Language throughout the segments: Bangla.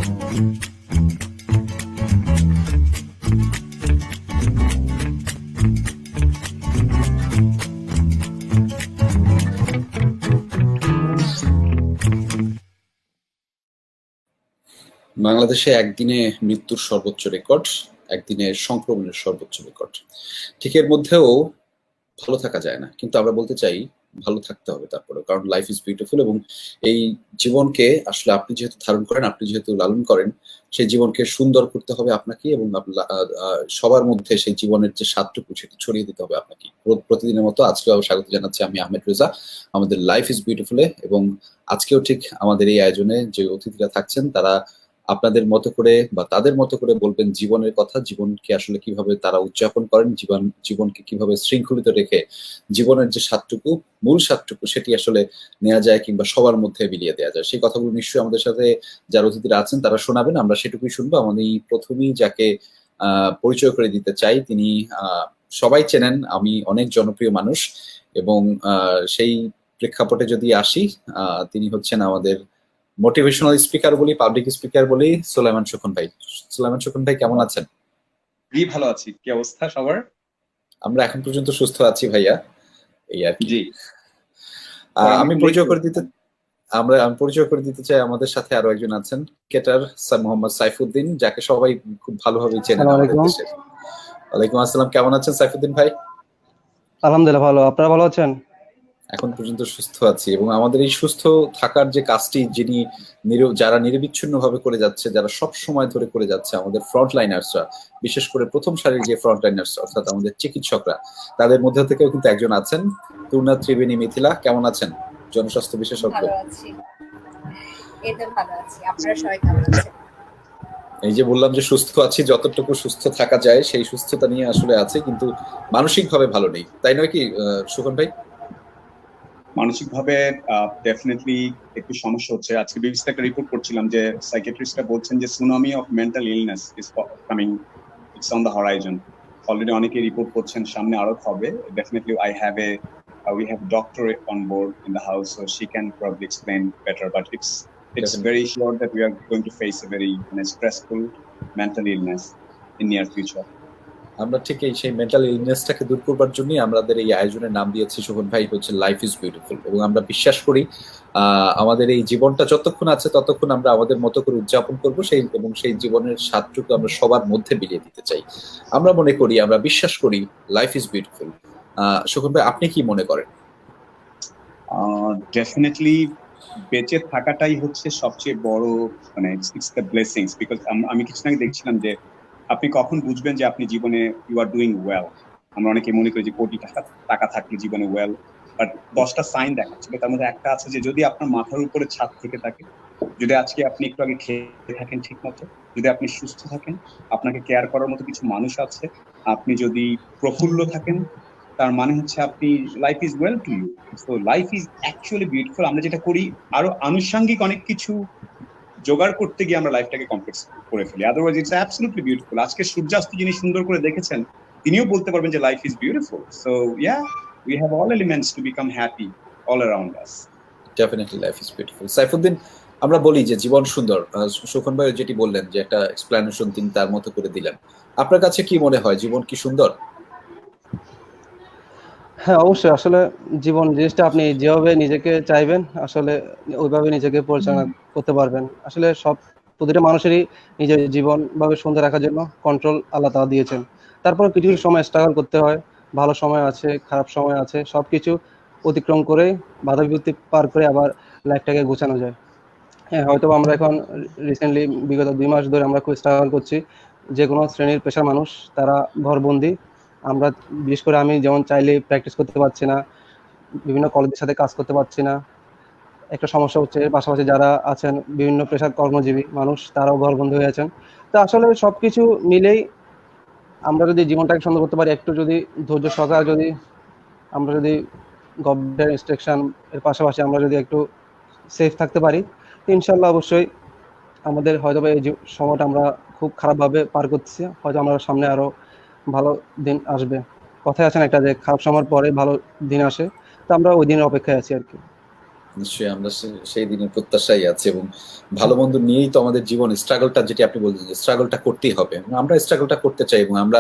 বাংলাদেশে একদিনে মৃত্যুর সর্বোচ্চ রেকর্ড, একদিনে সংক্রমণের সর্বোচ্চ রেকর্ড। ঠিক এর মধ্যেও ভালো থাকা যায় না। কিন্তু আমরা বলতে চাই ভালো থাকতে হবে তারপরেও। কারণ লাইফ ইজ বিউটিফুল এবং এই জীবনকে আসলে আপনি যেহেতু ধারণ করেন, আপনি যেহেতু লালন করেন, সেই জীবনকে সুন্দর করতে হবে আপনাকেই এবং সবার মধ্যে সেই জীবনের যে স্বাদটুকু সেটা ছড়িয়ে দিতে হবে আপনাকেই। প্রতিদিনের মতো আজকেও স্বাগত জানাচ্ছি আমি আহমেদ রেজা আমাদের লাইফ ইজ বিউটিফুল এ এবং আজকেও ঠিক আমাদের এই আয়োজনে যে অতিথিরা থাকছেন তারা আপনাদের মতো করে বা তাদের মতো করে বলবেন জীবনের কথা, জীবনকে আসলে কিভাবে তারা উদযাপন করেন, জীবনকে কিভাবে শৃঙ্খলিত রেখে জীবনের যে স্বাদটুকু, মূল স্বাদটুকু সেটি আসলে নেওয়া যায় কিংবা সবার মধ্যে বিলিয়ে দেওয়া যায়। সেই কথাগুলো নিশ্চয়ই আমাদের সাথে যারা অতিথিরা আছেন তারা শোনাবেন। আমরা সেটুকুই শুনবো। আমাদের প্রথমেই যাকে পরিচয় করে দিতে চাই তিনি সবাই চেনেন, আমি অনেক জনপ্রিয় মানুষ এবং সেই প্রেক্ষাপটে যদি আসি তিনি হচ্ছেন আমাদের মোটিভেশনাল স্পিকার বলি, পাবলিক স্পিকার বলি, সুলাইমান শোকন ভাই। সুলাইমান শোকন ভাই কেমন আছেন? ভালো আছি। কি অবস্থা সবার? আমরা এখন পর্যন্ত সুস্থ আছি ভাইয়া, এই আর কি। জি। আমি পরিচয় করে দিতে চাই আমাদের সাথে আরো একজন আছেন, ক্রিকেটার মোহাম্মদ সাইফুদ্দিন, যাকে সবাই খুব ভালোভাবে চেনেন আমাদের দেশের। ওয়ালাইকুম আসসালাম, কেমন আছেন সাইফুদ্দিন ভাই? আলহামদুলিল্লাহ ভালো, আপনারা ভালো আছেন? এখন পর্যন্ত সুস্থ আছি এবং আমাদের এই সুস্থ থাকার যে কাজটি যিনি যারা নিরবিচ্ছিন্ন ভাবে করে যাচ্ছে, যারা সব সময় ধরে করে যাচ্ছে, আমাদের ফ্রন্ট লাইনার্সরা, বিশেষ করে প্রথম সারির যে ফ্রন্ট লাইনার্স অর্থাৎ আমাদের চিকিৎসকরা, তাদের মধ্যে থেকেও কিন্তু একজন আছেন, তুর্না ত্রিবেণী মিথিলা। কেমন আছেন? জনস্বাস্থ্য বিশেষজ্ঞ। এই যে বললাম যে সুস্থ আছি, যতটুকু সুস্থ থাকা যায় সেই সুস্থতা নিয়ে আসলে আছে, কিন্তু মানসিকভাবে ভালো নেই, তাই নয় কি সুখন ভাই? মানসিকভাবে ডেফিনেটলি একটু সমস্যা হচ্ছে। আজকে বিবিসিতে একটা রিপোর্ট করছিলাম যে সাইকিয়াট্রিস্টরা বলছেন যে tsunami of mental illness is coming, it's on the Horizon. Already অনেকে রিপোর্ট করছেন, সামনে আরো হবে। Definitely we have doctor on board in the house, so she can probably explain better, but it's very sure that we are going to face a very stressful mental illness in near future. আমরা ঠিক সেই মেন্টাল ইলনেসটাকে দূর করবার জন্যই আমাদের এই আয়োজনের নাম দিয়েছি শোভন ভাই, হচ্ছে লাইফ ইজ বিউটিফুল। এবং আমরা বিশ্বাস করি আমাদের এই জীবনটা যতক্ষণ আছে ততক্ষণ আমরা আমাদের মতো করে উদযাপন করবো এবং সেই জীবনের স্বাদটুকু আমরা সবার মধ্যে বিলিয়ে দিতে চাই। আমরা মনে করি, আমরা বিশ্বাস করি লাইফ ইজ বিউটিফুল। শোভন ভাই, আপনি কি মনে করেন? ডেফিনেটলি বেঁচে থাকাটাই হচ্ছে সবচেয়ে বড়, ইটস দ্য ব্লেসিংস। বিকজ আমি কিছুদিন আগে দেখছিলাম যে আপনি কখন বুঝবেন যে আপনি জীবনে ইউ আর ডুইং ওয়েল। আমরা অনেকে মনে করি যে কোটি টাকা থাকলে জীবনে ওয়েল, বাট 10টা সাইন দেখাচ্ছিল, তার মধ্যে একটা আছে যে যদি আপনার মাথার উপরে ছাদ থেকে থাকে, যদি আজকে আপনি একটু আগে খেয়ে থাকেন ঠিক মতো, যদি আপনি সুস্থ থাকেন, আপনাকে কেয়ার করার মতো কিছু মানুষ আছে, আপনি যদি প্রফুল্ল থাকেন, তার মানে হচ্ছে আপনি life is well to you. So life is actually beautiful. আমরা যেটা করি আরো আনুষঙ্গিক অনেক কিছু জোগাড় করতে গিয়ে আমরা লাইফটাকে কমপ্লেক্স করে ফেলি। Otherwise it's absolutely beautiful. আজকে সূর্যাস্ত যিনি সুন্দর করে দেখেছেন তিনিও বলতে পারবেন যে life is beautiful. So yeah, we have all elements to become happy all around us. Definitely life is beautiful. Saifuddin, আমরা বলি যে জীবন সুন্দর। সুখন ভাই যেটি বললেন যে একটা এক্সপ্লেনেশন তিনি তার মতো করে দিলেন, আপনার কাছে কি মনে হয় জীবন কি সুন্দর? হ্যাঁ, অবশ্যই। আসলে জীবন জিনিসটা আপনি যেভাবে নিজেকে চাইবেন আসলে ওইভাবে নিজেকে পরিচালনা করতে পারবেন। আসলে প্রতিটা মানুষেরই নিজের জীবন ভাবে সুন্দর রাখার জন্য কন্ট্রোল আল্লাহ তাআলা দিয়েছেন। তারপরে কিছু সময় স্ট্রাগল করতে হয়, ভালো সময় আছে, খারাপ সময় আছে, সবকিছু অতিক্রম করে বাধা বিপত্তি পার করে আবার লাইফটাকে গোছানো যায়। হ্যাঁ, হয়তো আমরা এখন রিসেন্টলি বিগত 2 মাস ধরে আমরা খুব স্ট্রাগল করছি। যে কোনো শ্রেণীর পেশার মানুষ তারা ঘরবন্দি। আমরা বিশেষ করে আমি যেমন চাইলে প্র্যাকটিস করতে পারছি না, বিভিন্ন কলেজের সাথে কাজ করতে পারছি না। একটা সমস্যা হচ্ছে পাশাপাশি যারা আছেন বিভিন্ন পেশার কর্মজীবী মানুষ, তারাও ঘরবন্দি হয়ে আছেন। তো আসলে সবকিছু মিলেই আমরা যদি জীবনটাকে সুন্দর করতে পারি, একটু যদি ধৈর্য সহকারে আমরা যদি গভর্নমেন্টের ইনস্ট্রাকশন এর পাশাপাশি আমরা যদি একটু সেফ থাকতে পারি, ইনশাল্লাহ অবশ্যই আমাদের হয়তো এই সময়টা আমরা খুব খারাপভাবে পার করতেছি, হয়তো আমরা সামনে আরো ভালো দিন আসবে। কথায় আছেন একটা যে খারাপ সময়ের পরে ভালো দিন আসে, তো আমরা ওই দিনের অপেক্ষায় আছি আর কি। নিশ্চয়ই আমরা সেই দিনের প্রত্যাশাই আছে, এবং ভালো মন্দ নিয়েই তো আমাদের জীবন, স্ট্রাগলটা যেটি আপনি বলছেন যে স্ট্রাগলটা করতেই হবে, এবং আমরা স্ট্রাগলটা করতে চাই এবং আমরা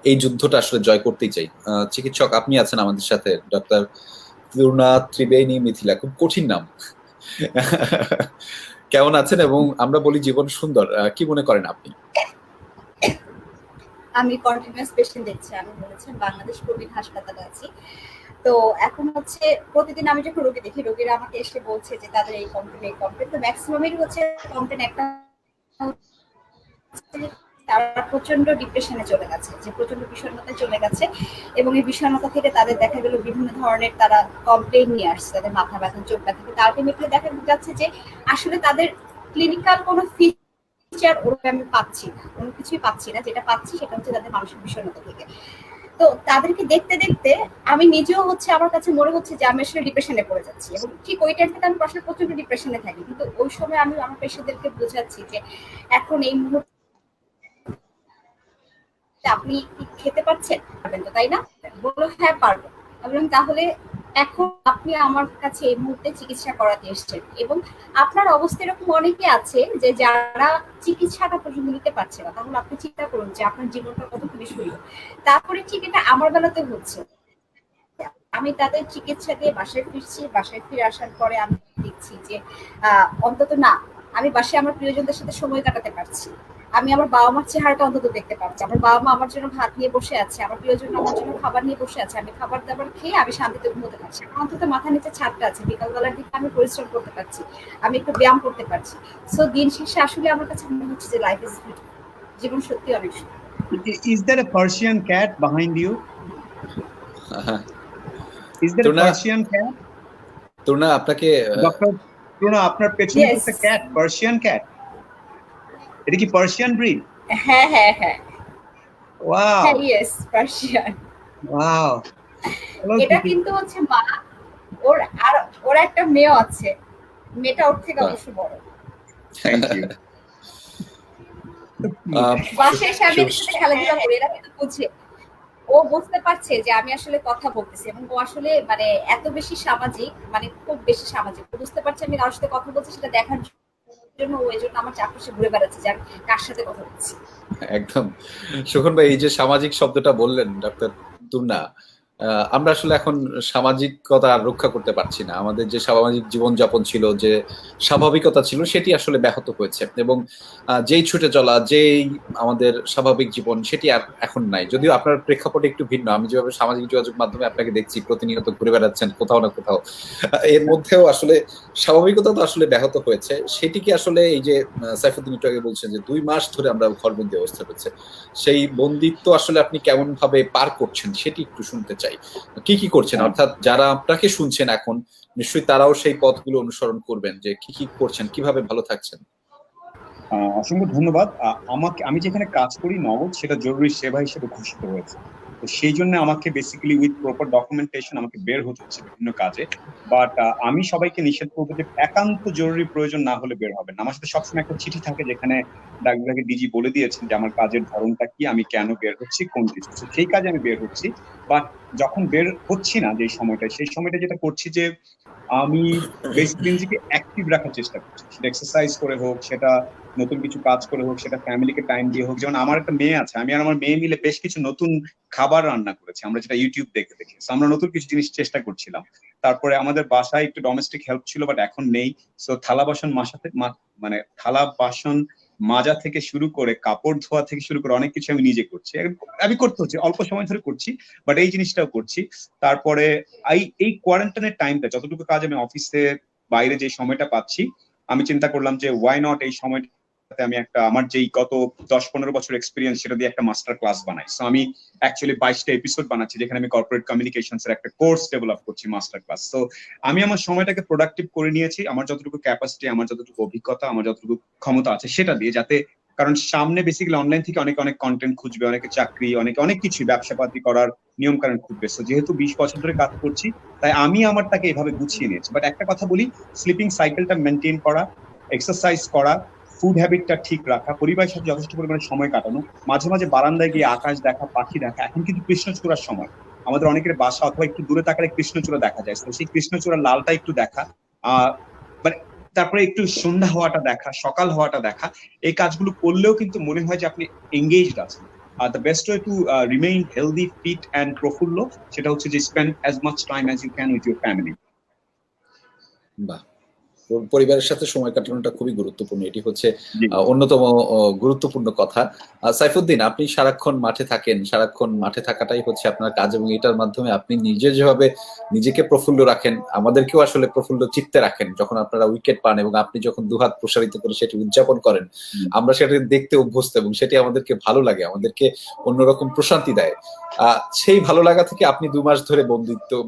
এই যুদ্ধটা আসলে জয় করতেই চাই। চিকিৎসক আপনি আছেন আমাদের সাথে, ডক্টর তৃর্ণা ত্রিবেণী মিথিলা, খুব কঠিন নাম। কেমন আছেন? এবং আমরা বলি জীবন সুন্দর, কি মনে করেন আপনি? আমি কন্টিনিউয়াস পেশেন্ট দেখছি, আমি বলেছেন বাংলাদেশ কোভিড হাসপাতালে আছি। তো এখন হচ্ছে প্রতিদিন আমি যখন রোগী দেখি, রোগীরা আমাকে এসে বলছে যে তাদের এই কমপ্লেন, তো ম্যাক্সিমামেরই হচ্ছে কমপ্লেন একটা, তারা প্রচন্ড ডিপ্রেশনে চলে গেছে, যে প্রচন্ড বিষণ্ণতায় চলে গেছে, এবং এই বিষণ্ণতা থেকে তাদের দেখা গেল বিভিন্ন ধরনের তারা কমপ্লেন নিয়ে আসছে, তাদের মাথা ব্যথা, চোখ ব্যথা, কিন্তু আলটিমেটলি দেখা যাচ্ছে যে আসলে তাদের ক্লিনিক্যাল কোনো ফিচার ওরকম আমি পাচ্ছি না, কোনো কিছুই পাচ্ছি না। যেটা পাচ্ছি সেটা হচ্ছে তাদের মানসিক বিষণ্ণতা থেকে। তো তাদেরকে দেখতে দেখতে আমি নিজেও হচ্ছে, আমার কাছে মনে হচ্ছে যে আমি আসলে ডিপ্রেশনে পড়ে যাচ্ছি, এবং ঠিক ওই টাইম থেকে আমি আসলে প্রচন্ড ডিপ্রেশনে থাকি। কিন্তু ওই সময় আমি আমার পেশেন্টদেরকে বোঝাচ্ছি যে এখন এই মুহূর্তে আপনি কি খেতে পারছেন, পারবেন তো তাই না? বললো হ্যাঁ পারবো। আমি বললাম তাহলে এখন আপনি আমার কাছে এই মুহূর্তে চিকিৎসা করাতে এসেছেন, এবং আপনার অবস্থা এরকম অনেকে আছে যে যারা চিকিৎসাটা পর্যন্ত নিতে পারছে না, তাহলে আপনি চিন্তা করুন যে আপনার জীবনটা কতখানি শুরু। তারপরে ঠিক এটা আমার বেলাতে হচ্ছে, আমি তাদের চিকিৎসা দিয়ে বাসায় ফিরছি, বাসায় ফিরে আসার পরে আমি দেখছি যে অন্তত না, আমি বাসায় আমার প্রিয়জনদের সাথে সময় কাটাতে পারছি, আমি আমার বাবা মার চেহারাটা অন্তত দেখতে পাচ্ছি, আমার বাবা মা আমার জন্য ভাত নিয়ে বসে আছে, আমার প্রিয়জন আমার জন্য খাবার নিয়ে বসে আছে, আমি খাবার দাবার খেয়ে আমি শান্তিতে ঘুমোতে পারছি, অন্তত মাথা নিচে ছাদটা আছে, বিকালবেলার দিকে আমি পরিশ্রম করতে পারছি, আমি একটু ব্যায়াম করতে পারছি। সো দিন শেষে আসলে আমার কাছে মনে হচ্ছে যে লাইফ ইজ বিউটিফুল, জীবন সত্যি অনেক সুন্দর। Is there a Persian cat behind you? Is there a Persian cat? তরুণা, আপনাকে ডক্টর তরুণা, আপনার পেছনে Yes. একটা ক্যাট, পার্সিয়ান ক্যাট, এটা কি পার্সিয়ান ব্রিড? হ্যাঁ হ্যাঁ হ্যাঁ, ওয়াও হ্যাঁ ইয়েস পার্সিয়ান। ওয়াও। এটা কিন্তু হচ্ছে মা, ওর আর ওর একটা মেয়ে আছে, মেয়েটা ওর থেকে অবশ্য বড়। Thank you. বাসায় এসে আমি এর সাথে খেলাধুলা করি, এরা কিন্তু বুঝে, ও বুঝতে পারছে যে আমি আসলে কথা বলতেছি, এবং ও আসলে মানে এত বেশি সামাজিক, মানে খুব বেশি সামাজিক, ও বুঝতে পারছে আমি কারোর সাথে কথা বলছি, সেটা দেখার জন্য ও এই জন্য আমার চারপাশে ঘুরে বেড়াচ্ছে যে আমি কার সাথে কথা বলছি। একদম। সুখন ভাই, এই যে সামাজিক শব্দটা বললেন ডক্টর তরুণা, আমরা আসলে এখন সামাজিকতা আর রক্ষা করতে পারছি না। আমাদের যে সামাজিক জীবনযাপন ছিল, যে স্বাভাবিকতা ছিল, সেটি আসলে ব্যাহত হয়েছে, এবং যেই ছুটে চলা, যেই আমাদের স্বাভাবিক জীবন, সেটি আর এখন নাই। যদিও আপনার প্রেক্ষাপটে একটু ভিন্ন, আমি যেভাবে সামাজিক যোগাযোগ মাধ্যমে আপনাকে দেখছি প্রতিনিয়ত ঘুরে বেড়াচ্ছেন কোথাও না কোথাও, এর মধ্যেও আসলে স্বাভাবিকতা তো আসলে ব্যাহত হয়েছে। সেটিকে আসলে এই যে সাইফুদ্দিন একটু আগে বলছেন যে 2 মাস ধরে আমরা ঘরবন্দি অবস্থা রয়েছে, সেই বন্দিত্ব আসলে আপনি কেমন ভাবে পার করছেন সেটি একটু শুনতে চাই। কি কি করছেন, অর্থাৎ যারা আপনাকে শুনছেন এখন, নিশ্চয়ই তারাও সেই পথগুলো অনুসরণ করবেন, যে কি কি করছেন, কিভাবে ভালো থাকছেন। অসংখ্য ধন্যবাদ। আমি যেখানে কাজ করি নগদ, সেটা জরুরি সেবা হিসেবে ঘোষিত হয়েছে, তো সেই জন্য আমাকে বেসিক্যালি উইথ প্রপার ডকুমেন্টেশন আমাকে বের হতে হচ্ছে বিভিন্ন কাজে। বাট আমি সবাইকে নিষেধ করবো যে একান্ত জরুরি প্রয়োজন না হলে বের হবেন। আমার সাথে সবসময় একটা চিঠি থাকে যেখানে ডাক্তারকে ডিজি বলে দিয়েছেন যে আমার কাজের ধরনটা কি, আমি কেন বের হচ্ছি, কোন কিছু, সেই কাজে আমি বের হচ্ছি। বাট যখন বের হচ্ছি না যে সময়টা, সেই সময়টা যেটা করছি যে আমি বেসিক্যালি নিজেকে অ্যাক্টিভ রাখার চেষ্টা করছি, সেটা এক্সারসাইজ করে হোক, সেটা নতুন কিছু কাজ করে হোক, সেটা ফ্যামিলিকে টাইম দিয়ে হোক। যেমন আমার একটা মেয়ে আছে, আমি আর আমার মেয়ে মিলে বেশ কিছু নতুন খাবার রান্না করেছি আমরা, যেটা ইউটিউব দেখে দেখে। আমরা নতুন কিছু জিনিস চেষ্টা করছিলাম। তারপরে আমাদের বাসায় একটু ডোমেস্টিক হেল্প ছিল, বাট এখন নেই। সো থালা বাসন মানে থালা বাসন মাজা থেকে শুরু করে কাপড় ধোয়া থেকে শুরু করে অনেক কিছু আমি নিজে করছি, আমি করতে হচ্ছে, অল্প সময় ধরে করছি, বাট এই জিনিসটাও করছি। তারপরে এই কোয়ারেন্টাইনের টাইমটা, যতটুকু কাজ আমি অফিসে বাইরে যে সময়টা পাচ্ছি, আমি চিন্তা করলাম যে ওয়াই নট এই সময়টাতে আমি একটা আমার যেই গত 10-15 বছর এক্সপিরিয়েন্স, সেটা দিয়ে একটা মাস্টার ক্লাস বানাই। সো আমি অ্যাকচুয়ালি 22টা এপিসোড বানাচ্ছি, যেখানে আমি কর্পোরেট কমিউনিকেশনস এর একটা কোর্স ডেভেলপ করছি, মাস্টার ক্লাস। তো আমি আমার সময়টাকে প্রোডাক্টিভ করে নিয়েছি, আমার যতটুকু ক্যাপাসিটি, আমার যতটুকু অভিজ্ঞতা, আমার যতটুকু ক্ষমতা আছে সেটা দিয়ে, যাতে, কারণ সামনে বেসিক্যালি অনলাইন থেকে অনেক কন্টেন্ট খুঁজবে, অনেকে চাকরি, অনেক কিছু ব্যবসাপাতি করার নিয়ম কানুন খুঁজবে। সো যেহেতু 20 বছর ধরে কাজ করছি, তাই আমি আমারটাকে এভাবে গুছিয়ে নিয়েছি। বাট একটা কথা বলি, স্লিপিং সাইকেলটা মেনটেন করা, এক্সারসাইজ করা, ফুড হ্যাবিটটা ঠিক রাখা, পরিবারের সাথে যথেষ্ট পরিমাণে সময় কাটানো, মাঝে মাঝে বারান্দায় গিয়ে আকাশ দেখা, পাখি দেখা। এখন কিন্তু কৃষ্ণচূড়ার সময়, আমাদের অনেকের বাসা অথবা একটু দূরে তাকালে কৃষ্ণচূড়া দেখা যায়, সেই কৃষ্ণচূড়ার লালটা একটু দেখা, মানে তারপরে একটু সন্ধ্যা হওয়াটা দেখা, সকাল হওয়াটা দেখা, এই কাজগুলো করলেও কিন্তু মনে হয় যে আপনি এঙ্গেজড আছেন। The best way to remain healthy, fit and প্রফুল্ল সেটা হচ্ছে যে spend as much time as you can with your family. বাহ, পরিবারের সাথে সময় কাটানোটা খুবই গুরুত্বপূর্ণ, এটি হচ্ছে অন্যতম গুরুত্বপূর্ণ কথা। সাইফুদ্দিন, আপনি সারাক্ষণ মাঠে থাকেন, সারাক্ষণ মাঠে থাকাটাই হচ্ছে আপনার কাজ, এবং এটার মাধ্যমে আপনি নিজে যেভাবে নিজেকে প্রফুল্ল রাখেন, আমাদেরকেও আসলে প্রফুল্ল চিত্তে রাখেন যখন আপনারা উইকেট পান, এবং আপনি যখন দুহাত প্রসারিত করে সেটি উদযাপন করেন, আমরা সেটা দেখতে অভ্যস্ত এবং সেটি আমাদেরকে ভালো লাগে, আমাদেরকে অন্যরকম প্রশান্তি দেয়। সেই ভালো লাগা থেকে আপনি 2 মাস ধরে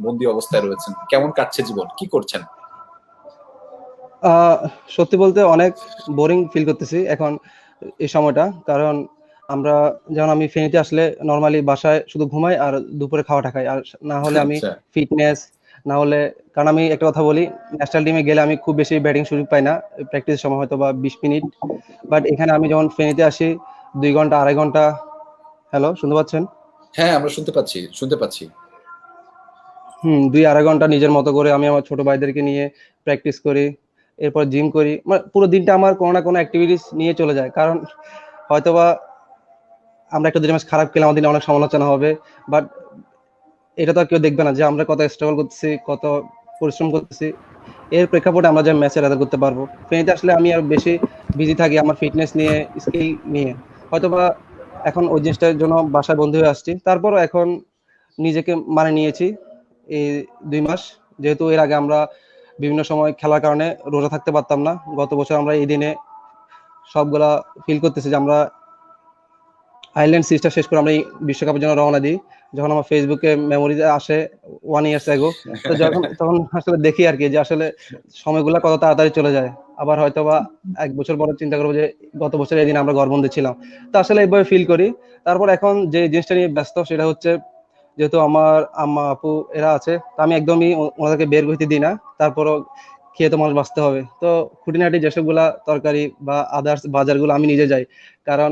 বন্দী অবস্থায় রয়েছেন, কেমন কাটছে জীবন, কি করছেন? সত্যি বলতে অনেক বোরিং ফিল করতেছি এখন এই সময়টা, কারণ আমরা যেমন আমি ফেনীতে আসলে নর্মালি বাসায় শুধু ঘুমাই আর দুপুরে খাওয়াটা খাই, আর না হলে আমি ফিটনেস না হলে, কারণ আমি একটা কথা বলি, ন্যাশনাল টিমে গেলে আমি খুব বেশি ব্যাটিং সুযোগ পাই না, প্র্যাকটিসের সময় হয়তো বা 20 মিনিট, বাট এখানে আমি যখন ফেনীতে আসি 2 ঘন্টা 2.5 ঘন্টা। হ্যালো, শুনতে পাচ্ছেন? হ্যাঁ, আমরা শুনতে পাচ্ছি। 2-2.5 ঘন্টা নিজের মতো করে আমি আমার ছোট ভাইদেরকে নিয়ে প্র্যাকটিস করি, এরপর জিম করি, মানে পুরো দিনটা আমার কোনো না কোনো অ্যাক্টিভিটিস নিয়ে চলে যায়, কারণ হয়তোবা আমরা একটা 2 ম্যাচ খারাপ খেলে আমাদের অনেক সমালোচনা হবে, বাট এটা তো আর কেউ দেখবে না যে আমরা কত স্ট্রাগল করতেছি, কত পরিশ্রম করতেছি, এর প্রেক্ষাপটে আমরা যে ম্যাচে আলাদা করতে পারবো। ফেনীতে আসলে আমি আর বেশি বিজি থাকি আমার ফিটনেস নিয়ে, স্কিল নিয়ে, হয়তোবা এখন ওই জিনিসটার জন্য বাসায় বন্ধু হয়ে আসছি, তারপরও এখন নিজেকে মানে নিয়েছি এই 2 মাস, যেহেতু এর আগে আমরা বিভিন্ন সময় খেলার কারণে রোজা থাকতে পারতাম না। গত বছর আমরা এই দিনে সবগুলা ফিল করতেছি যে আমরা আয়ারল্যান্ড সিরিজটা শেষ করে আমরা এই বিশ্বকাপের জন্য রওনা দিই, যখন আমার ফেসবুকে মেমোরি আসে 1 ইয়ার্স এগো, তো তখন আসলে দেখি আর কি যে আসলে সময়গুলো কত তাড়াতাড়ি চলে যায়। আবার হয়তো বা 1 বছর পরে চিন্তা করবো যে গত বছর এই দিন আমরা ঘরবন্দি ছিলাম, তো আসলে এইভাবে ফিল করি। তারপর এখন যে জিনিসটা নিয়ে ব্যস্ত সেটা হচ্ছে, যেহেতু আমার আম্মা আপু এরা আছে, তো আমি একদমই ওনাদেরকে বের করতে দিই না, তারপরও খেয়ে তো মানুষ বাঁচতে হবে, তো খুঁটিনাটি যেসবগুলা তরকারি বা আদার্স বাজারগুলো আমি নিজে যাই, কারণ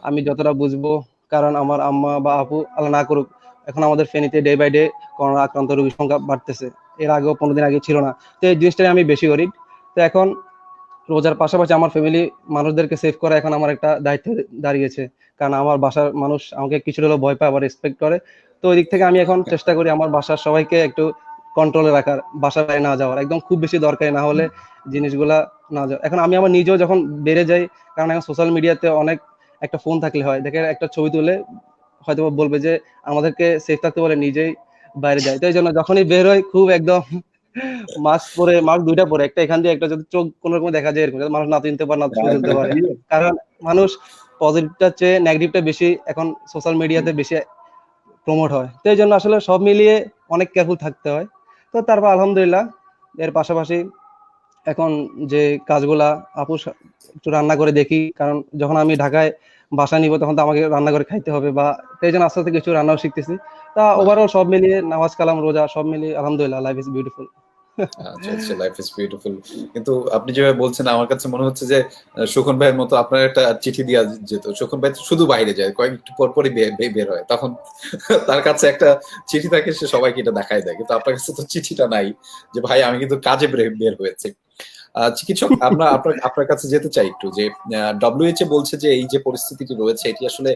আমি যতটা বুঝবো, কারণ আমার আম্মা বা আপু আল্লাহ না করুক এখন আমাদের ফেনীতে ডে বাই ডে করোনা আক্রান্ত রোগীর সংখ্যা বাড়তেছে, এর আগেও 15 দিন আগে ছিল না, তো এই জিনিসটাই আমি বেশি করি। তো এখন রোজার পাশাপাশি আমার ফ্যামিলি মানুষদেরকে সেভ করা এখন আমার একটা দায়িত্ব দাঁড়িয়েছে, কারণ আমার বাসার মানুষ আমাকে কিছুটা হলেও ভয় পায়, আবার রেসপেক্ট করে, তো ওই দিক থেকে আমি এখন চেষ্টা করি আমার বাসার সবাইকে একটু কন্ট্রোলে রাখার, বাসায় না যাওয়ার, একদম খুব বেশি দরকারি না হলে জিনিসগুলা না যাওয়া। এখন আমি আমার নিজেও যখন বেড়ে যাই, কারণ এখন সোশ্যাল মিডিয়াতে অনেক, একটা ফোন থাকলে হয়, দেখে একটা ছবি তুলে হয়তো বলবে যে আমাদেরকে সেফ থাকতে বলে, নিজেই বাইরে যায়, তো এই জন্য যখনই বের হয় খুব একদম মাস্ক পরে, মাস্ক 2টা পরে, একটা এখান দিয়ে একটা যদি চোখ কোনো রকম দেখা যায় এরকম, মানুষ না চিনতে পারে না শুনতে পারে, কারণ মানুষ পজিটিভটা চেয়ে নেগেটিভটা বেশি এখন সোশ্যাল মিডিয়াতে বেশি প্রমোট হয়, তো এই জন্য আসলে সব মিলিয়ে অনেক কেয়ারফুল থাকতে হয়। তো তারপর আলহামদুলিল্লাহ এর পাশাপাশি এখন যে কাজগুলা আপু একটু রান্না করে দেখি, কারণ যখন আমি ঢাকায় বাসা নিব তখন তো আমাকে রান্না করে খাইতে হবে, বা এই জন্য আস্তে আস্তে কিছু রান্নাও শিখতেছি। তা ওভারঅল সব মিলিয়ে নামাজ কালাম রোজা সব মিলিয়ে আলহামদুলিল্লাহ লাইফ ইজ বিউটিফুল। আচ্ছা, লাইফ ইজ বিউটিফুল। কিন্তু আপনি যেভাবে বলছেন আমার কাছে মনে হচ্ছে যে শোকন ভাইয়ের মতো আপনার একটা চিঠি দেওয়া যেত। শোকন ভাই শুধু বাইরে যায়, কয়েকটু পরপরই বের হয়, তখন তার কাছে একটা চিঠি থাকে, সে সবাইকে এটা দেখায় দেয়, কিন্তু আপনার কাছে তো চিঠিটা নাই যে ভাই আমি কিন্তু কাজে বের হয়েছে। চিকিৎসক, আমরা আপনার কাছে যেতে চাই একটু, যে WHO বলছে যে এই যে পরিস্থিতিটি রয়েছে এটি আসলে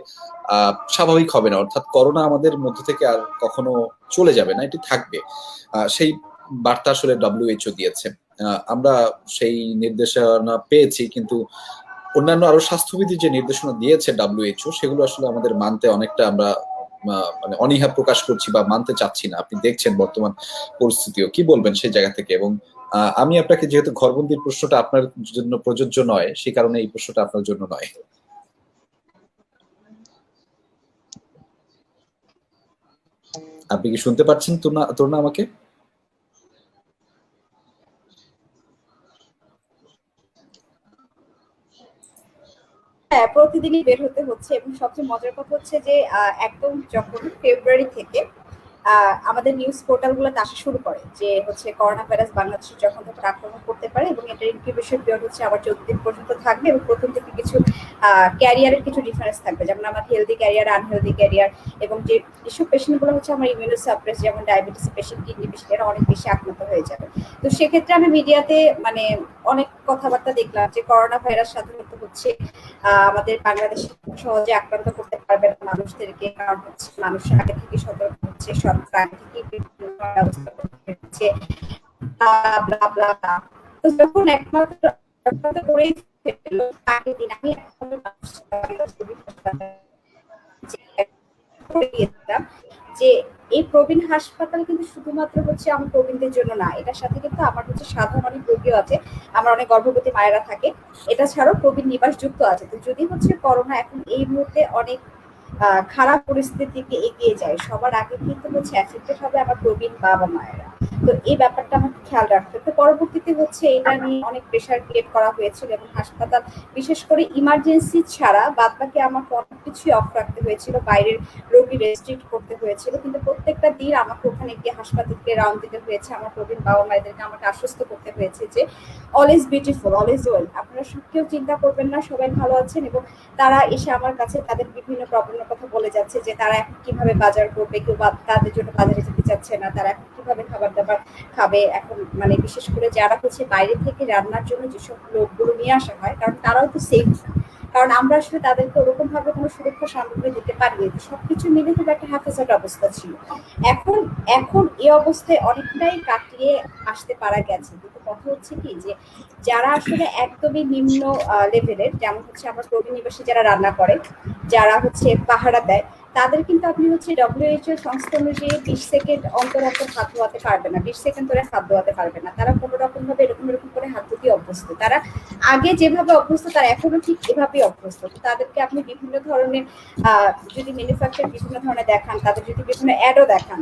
স্বাভাবিক হবে না, অর্থাৎ করোনা আমাদের মধ্য থেকে আর কখনো চলে যাবে না, এটি থাকবে। সেই বার্তা আসলে WHO দিয়েছে, আমরা সেই নির্দেশনা পেয়েছি, কিন্তু অন্যান্য আরো স্বাস্থ্যবিধি যে নির্দেশনা দিয়েছে WHO সেগুলো আসলে আমাদের মানতে অনেকটা আমরা মানে অনীহা প্রকাশ করছি বা মানতে চাচ্ছি না। আপনি দেখছেন বর্তমান পরিস্থিতিও, কি বলবেন সেই জায়গা থেকে? এবং আমি আপনাকে, যেহেতু ঘরবন্দির প্রশ্নটা আপনার জন্য প্রযোজ্য নয়, সেই কারণে এই প্রশ্নটা আপনার জন্য নয়। আপনি কি শুনতে পাচ্ছেন তোর না আমাকে? হ্যাঁ, প্রতিদিনই বের হতে হচ্ছে, এবং সবচেয়ে মজার কথা হচ্ছে যে একদম যখন ফেব্রুয়ারি থেকে আমাদের নিউজ পোর্টালগুলোতে আসা শুরু করে যে হচ্ছে করোনা ভাইরাস বাংলাদেশে যখন তখন আক্রমণ করতে পারে, এবং এটার ইনকিউবেশন পিরিয়ড হচ্ছে আবার 14 দিন পর্যন্ত থাকবে, এবং প্রথম থেকে কিছু ক্যারিয়ারের কিছু ডিফারেন্স থাকবে, যেমন আমার হেলদি ক্যারিয়ার, আনহেলদি ক্যারিয়ার, এবং যে যেসব পেশেন্টগুলো হচ্ছে আমার ইমিউনো সাপ্রেস, যেমন ডায়াবেটিস পেশেন্ট, কিডনি পেশেন্ট, এরা অনেক বেশি আক্রান্ত হয়ে যাবে। তো সেক্ষেত্রে আমি মিডিয়াতে মানে অনেক কথাবার্তা দেখলাম যে করোনা ভাইরাস সাধারণত হচ্ছে আমাদের বাংলাদেশে সহজে আক্রান্ত করতে পারবে না মানুষদেরকে, কারণ হচ্ছে মানুষ আগে থেকে সতর্ক হচ্ছে, সরকার আগে থেকে বিভিন্ন ব্যবস্থা করতে হচ্ছে। তো যখন একমাত্র করেই ফেললো, আগের দিন আমি যে এই প্রবীণ হাসপাতাল কিন্তু শুধুমাত্র হচ্ছে আমার প্রবীণদের জন্য না, এটার সাথে কিন্তু আমার হচ্ছে সাধারণ অনেক রোগীও আছে, আমার অনেক গর্ভবতী মায়েরা থাকে, এটা ছাড়াও প্রবীণ নিবাস যুক্ত আছে। তো যদি হচ্ছে করোনা এখন এই মুহূর্তে অনেক খারাপ পরিস্থিতির দিকে এগিয়ে যায়, সবার আগে কিন্তু হচ্ছে অ্যাফেক্টেড হবে আমার প্রবীণ বাবা মায়েরা। তো এই ব্যাপারটা আমাকে খেয়াল রাখতে হবে। তো পরবর্তীতে হচ্ছে এটা নিয়ে অনেক প্রেশার ক্রিয়েট করা হয়েছিল, এবং হাসপাতাল বিশেষ করে ইমার্জেন্সি ছাড়া বাদবাকি আমাকে অনেক কিছুই অফ রাখতে হয়েছিল, বাইরের রোগী রেস্ট্রিক্ট করতে হয়েছিল, কিন্তু প্রত্যেকটা দিন আমাকে ওখানে গিয়ে হাসপাতালকে রাউন্ড দিতে হয়েছে, আমার প্রবীণ বাবা মায়েদেরকে আমাকে আশ্বস্ত করতে হয়েছে যে all is beautiful, all is well, আপনারা কেউ চিন্তা করবেন না, সবাই ভালো আছেন। এবং তারা এসে আমার কাছে তাদের বিভিন্ন প্রবলেমের কথা বলে যাচ্ছে যে তারা এখন কিভাবে বাজার করবে, কেউ তাদের জন্য বাজারে যেতে চাচ্ছে না, তারা এখন কিভাবে খাবার দাবার খাবে। এখন মানে বিশেষ করে যারা হচ্ছে বাইরে থেকে রান্নার জন্য যেসব লোকগুলো নিয়ে আসা হয়, কারণ তারাও তো সেফ, কারণ আমরা আসলে তাদেরকে ওরকম ভাবে কোনো সুরক্ষা সামগ্রী দিতে পারিনি। সবকিছু মিলে খুব একটা হেফাজত অবস্থা ছিল। এখন এখন এই অবস্থায় অনেকটাই কাটিয়ে আসতে পারা গেছে, কিন্তু কথা হচ্ছে কি যে যারা আসলে একদমই নিম্ন লেভেলের, যেমন হচ্ছে আমার প্রবীণ নিবাসী যারা রান্না করে, যারা হচ্ছে পাহারা দেয়, তাদের কিন্তু আপনি হচ্ছে WHO সংস্থা অনুযায়ী 20 সেকেন্ড অন্তর অন্তর হাত ধোয়াতে পারবে না, 20 সেকেন্ড ধরে হাত ধোয়াতে পারবে না। তারা কোনো রকম ভাবে এরকম করে হাত ধুতে অভ্যস্ত, তারা আগে যেভাবে অভ্যস্ত তারা এখনো ঠিক এভাবেই অভ্যস্ত। তাদেরকে আপনি বিভিন্ন ধরনের যদি ম্যানুফ্যাকচার বিভিন্ন ধরনের দেখান, তাদের যদি বিভিন্ন অ্যাডও দেখান,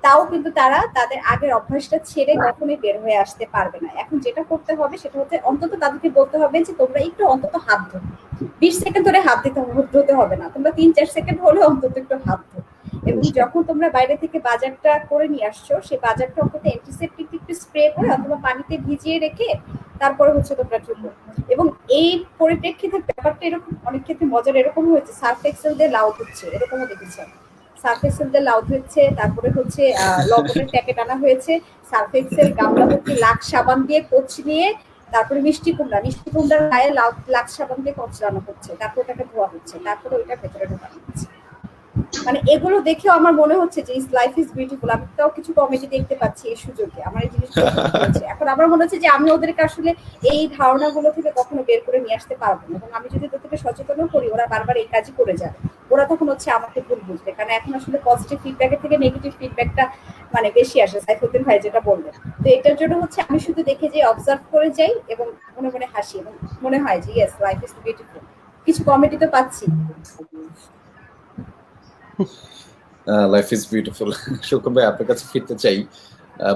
তাও কিন্তু তারা তাদের আগের অভ্যাসটা ছেড়ে কখনোই বের হয়ে আসতে পারবে না। এখন যেটা করতে হবে সেটা হচ্ছে অন্তত তাদেরকে বলতে হবে যে তোমরা একটু অন্তত হাত ধো, 20 সেকেন্ড ধরে হাত ধুতে হবে না, তোমরা 3-4 সেকেন্ড হলে অন্তত একটু হাত ধো। এবং যখন তোমরা বাইরে থেকে বাজারটা করে নিয়ে আসছো, সেই বাজারটা অন্তত অ্যান্টিসেপ্টিক একটু স্প্রে করে অথবা পানিতে ভিজিয়ে রেখে তারপরে হচ্ছে তোমরা ঢুকো। এবং এই পরিপ্রেক্ষিতে ব্যাপারটা এরকম অনেক ক্ষেত্রে মজার এরকম হয়েছে, সার্ফ এক্সেল দিয়ে লাউ হচ্ছে, এরকমও দেখেছি। সার্ফ এক্সেল দিয়ে লাউ হচ্ছে, তারপরে হচ্ছে লবণের প্যাকেট আনা হয়েছে, সার্ফ এক্সেল গামলা হচ্ছে, লাক্স সাবান দিয়ে কোচ নিয়ে, তারপরে মিষ্টি কুমড়ার গায়ে লাক্স সাবান দিয়ে কচলানো হচ্ছে, তারপর ওটাকে ধোয়া হচ্ছে, তারপরে ওইটা ভেতরে ঢোকানো হচ্ছে। মানে এগুলো দেখেও আমার মনে হচ্ছে যে লাইফ ইজ বিউটিফুল। আমি তাও কিছু কমেডি দেখতে পাচ্ছি এই সুযোগে, আমার এই জিনিসটা এখন আমার মনে হচ্ছে যে আমি ওদেরকে আসলে এই ধারণাগুলো থেকে কখনো বের করে নিয়ে আসতে পারবো না, এবং আমি যদি ওদেরকে সচেতনও করি, ওরা বারবার এই কাজই করে যাবে, ওরা তখন হচ্ছে আমাকে ভুল বুঝবে, কারণ এখন আসলে পজিটিভ ফিডব্যাকের থেকে নেগেটিভ ফিডব্যাকটা মানে বেশি আসে, সাইফুদ্দিন ভাই যেটা বললেন। তো এটার জন্য হচ্ছে আমি শুধু দেখে যে অবজার্ভ করে যাই এবং মনে মনে হাসি, এবং মনে হয় যে ইয়েস লাইফ ইজ বিউটিফুল। কিছু কমেডি তো পাচ্ছি। Life is beautiful. শোকন ভাই, আপনার কাছে ফিরতে চাই।